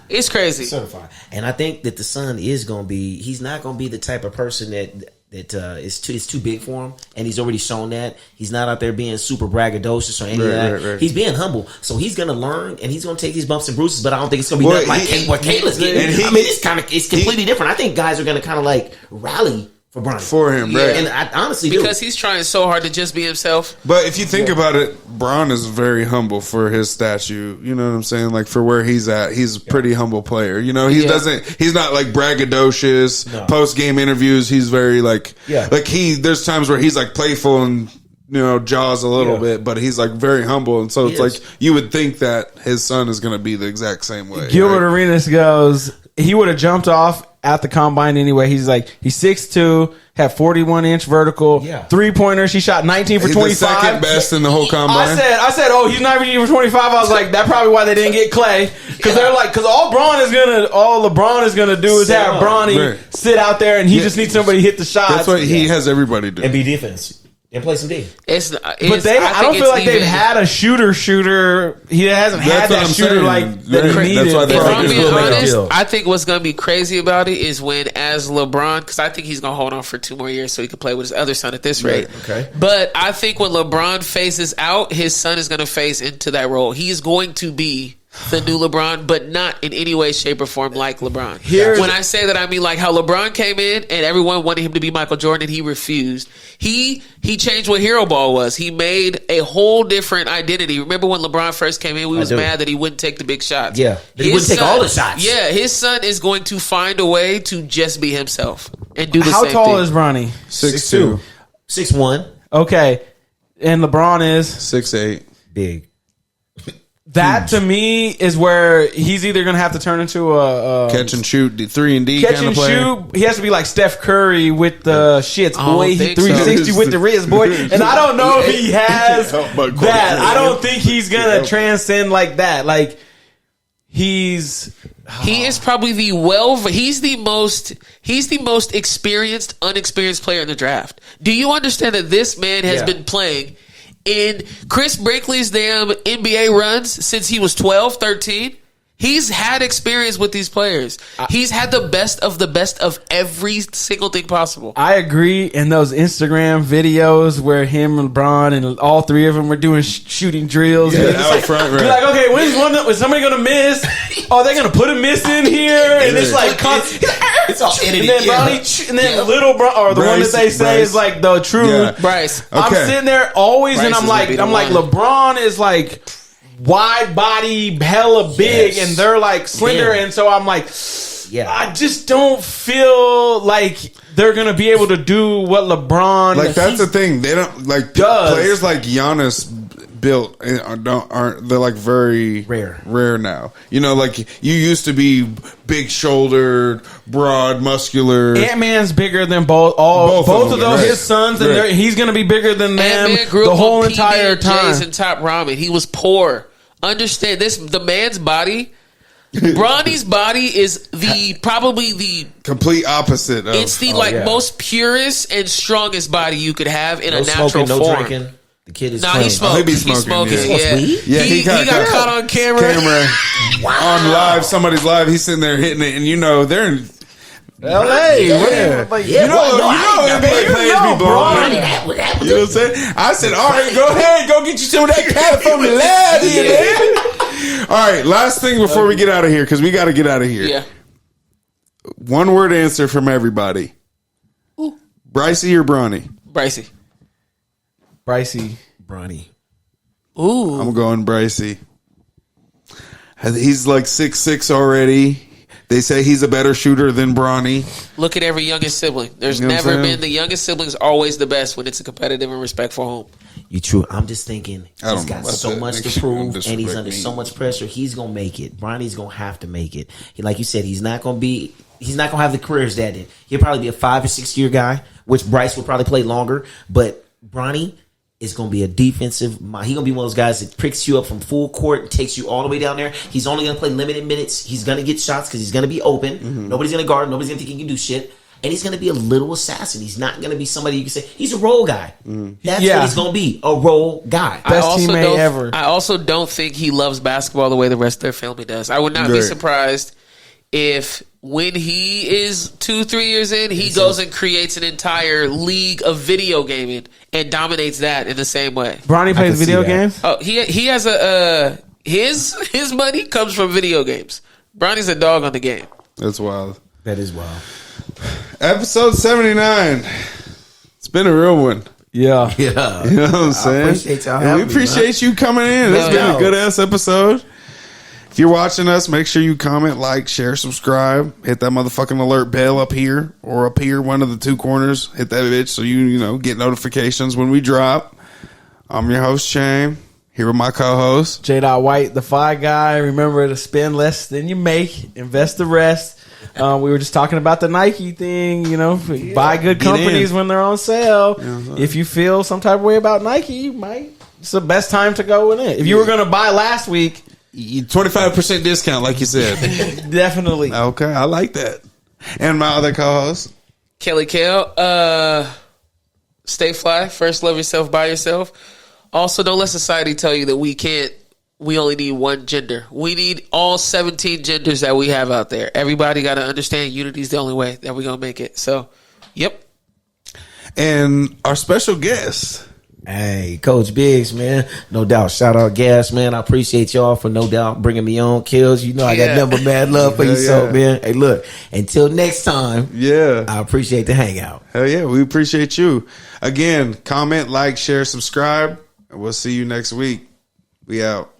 Speaker 7: It's crazy.
Speaker 5: Certified. And I think that the son is going to be. He's not going to be the type of person that is too big for him, and he's already shown that. He's not out there being super braggadocious or any of that.
Speaker 2: Right.
Speaker 5: He's being humble, so he's going to learn, and he's going to take these bumps and bruises. But I don't think it's going to be nothing like what Kayla's getting. I mean, it's completely different. I think guys are going to kind of like rally for Bronny.
Speaker 2: For him, right?
Speaker 5: And I honestly
Speaker 7: because he's trying so hard to just be himself.
Speaker 2: But if you think about it, Bron is very humble for his statue. You know what I'm saying? Like for where he's at, he's a pretty humble player. You know, he's not like braggadocious.
Speaker 5: No.
Speaker 2: Post game interviews, he's very like there's times where he's like playful and jaws a little bit, but he's like very humble, and so it's like you would think that his son is going to be the exact same way.
Speaker 4: Gilbert Arenas goes, he would have jumped off at the combine anyway. He's 6'2", had 41-inch vertical, 3-pointers. He shot 19 for
Speaker 2: He's
Speaker 4: 25.
Speaker 2: the second best in the whole combine.
Speaker 4: I said, oh, he's 19 for 25. I was like, that's probably why they didn't get Clay, because they're like, because all LeBron is gonna do is have Bronny sit out there, and he just needs somebody to hit the shots.
Speaker 2: That's what he has everybody do
Speaker 5: and be defense. And play some D.
Speaker 4: I don't feel like they've had a shooter. He hasn't had that shooter like that he needed.
Speaker 7: If I'm being honest, I think what's going to be crazy about it is when, as LeBron, because I think he's going to hold on for 2 more years so he can play with his other son at this rate.
Speaker 5: Okay.
Speaker 7: But I think when LeBron phases out, his son is going to phase into that role. He's going to be the new LeBron, but not in any way, shape, or form like LeBron. When I say that, I mean like how LeBron came in and everyone wanted him to be Michael Jordan and he refused. He changed what hero ball was. He made a whole different identity. Remember when LeBron first came in, we was mad that he wouldn't take the big shots.
Speaker 5: Yeah, he wouldn't take all the shots.
Speaker 7: Yeah, his son is going to find a way to just be himself and do the
Speaker 4: How
Speaker 7: same
Speaker 4: tall
Speaker 7: thing.
Speaker 4: is Bronny?
Speaker 2: 6'2",
Speaker 5: 6'1".
Speaker 4: Okay, and LeBron is
Speaker 2: 6'8".
Speaker 5: Big.
Speaker 4: That to me is where he's either going to have to turn into a
Speaker 2: catch and shoot, 3 and D
Speaker 4: catch
Speaker 2: kind
Speaker 4: and
Speaker 2: of player.
Speaker 4: shoot. He has to be like Steph Curry with the shits, boy. He 360 with the wrist, boy. And I don't know if he has that. I don't think he's going to transcend like that. Like he is
Speaker 7: probably he's the most experienced, unexperienced player in the draft. Do you understand that this man has been playing in Chris Brinkley's damn NBA runs since he was 12, 13? He's had experience with these players. He's had the best of every single thing possible.
Speaker 4: I agree. In those Instagram videos where him and LeBron and all three of them were doing shooting drills,
Speaker 2: out front, right?
Speaker 4: You're like, okay, when's somebody gonna miss? Oh, they're gonna put a miss in here, and it's like,
Speaker 5: it's all edited.
Speaker 4: And then Bronny, and then little Bron, or the one that they say is like the true
Speaker 7: Bryce.
Speaker 4: I'm sitting there always,
Speaker 7: Bryce
Speaker 4: and I'm like, LeBron is like wide body, hella big, and they're like slender, and so I'm like, I just don't feel like they're gonna be able to do what LeBron.
Speaker 2: Like that's the thing. They don't like players like Giannis built aren't they're like very rare now. You know, like you used to be big shouldered, broad, muscular.
Speaker 4: Ant-Man's bigger than both of those his sons, and he's gonna be bigger than them the whole entire time.
Speaker 7: And top ramen. He was poor. Understand this? The man's body. Bronny's body is probably the
Speaker 2: complete opposite.
Speaker 7: It's the most purest and strongest body you could have in a natural
Speaker 5: smoking,
Speaker 7: form.
Speaker 5: No drinking. The kid is
Speaker 7: he smoked.
Speaker 2: He's smoking.
Speaker 7: Yeah, he got caught on camera.
Speaker 2: On live, somebody's live. He's sitting there hitting it, and they're in
Speaker 4: L.A.
Speaker 2: NBA players be blowing. You know what I'm saying? I said, all right, go ahead, go get you some of that California lab here, baby. All right, last thing before we get out of here, because we got to get out of here.
Speaker 7: Yeah.
Speaker 2: One word answer from everybody.
Speaker 7: Ooh.
Speaker 2: Brycey or Bronny?
Speaker 7: Brycey.
Speaker 5: Bronny.
Speaker 7: Ooh.
Speaker 2: I'm going Brycey. He's like 6'6" already. They say he's a better shooter than Bronny.
Speaker 7: Look at every youngest sibling. There's never been the youngest sibling's always the best when it's a competitive and respectful home.
Speaker 5: You true. I'm just thinking he's got so much to prove, and he's under so much pressure. He's gonna make it. Bronny's gonna have to make it. Like you said, he's not gonna have the careers that did. He'll probably be a 5 or 6 year guy, which Bryce will probably play longer. But Bronny is going to be a defensive. He's going to be one of those guys that picks you up from full court and takes you all the way down there. He's only going to play limited minutes. He's going to get shots because he's going to be open. Mm-hmm. Nobody's going to guard. Nobody's going to think he can do shit. And he's going to be a little assassin. He's not going to be somebody you can say he's a role guy. That's what he's going to be, a role guy.
Speaker 4: Best teammate ever.
Speaker 7: I also don't think he loves basketball the way the rest of their family does. I would not be surprised if when he is 2-3 years in, he goes and creates an entire league of video gaming and dominates that in the same way.
Speaker 4: Bronny plays video games?
Speaker 7: Oh, he has his money comes from video games. Bronny's a dog on the game.
Speaker 2: That's wild.
Speaker 5: That is wild.
Speaker 2: Episode 79. It's been a real one.
Speaker 4: Yeah.
Speaker 2: You know what I'm saying?
Speaker 5: Appreciate y'all
Speaker 2: we appreciate you coming in. It's been a good ass episode. If you're watching us, make sure you comment, like, share, subscribe. Hit that motherfucking alert bell up here or up here, one of the two corners. Hit that bitch so you get notifications when we drop. I'm your host, Shane. Here with my co-host,
Speaker 4: J. White, the FI guy. Remember to spend less than you make, invest the rest. We were just talking about the Nike thing, buy good companies when they're on sale. If you feel some type of way about Nike, it's the best time to go in it. If you were going to buy last week,
Speaker 2: 25% discount, like you said.
Speaker 4: Definitely.
Speaker 2: Okay, I like that. And my other co-host,
Speaker 7: Kelly Kale. Stay fly. First, love yourself by yourself. Also, don't let society tell you that we only need one gender. We need all 17 genders that we have out there. Everybody got to understand unity is the only way that we're going to make it. So, yep.
Speaker 2: And our special guest.
Speaker 5: Hey, Coach Biggz, man. No doubt. Shout out Gas, man. I appreciate y'all for no doubt bringing me on. Kills, I got number mad love for you. So, man. Hey, look, until next time.
Speaker 2: Yeah.
Speaker 5: I appreciate the hangout.
Speaker 2: Hell yeah. We appreciate you. Again, comment, like, share, subscribe. And we'll see you next week. We out.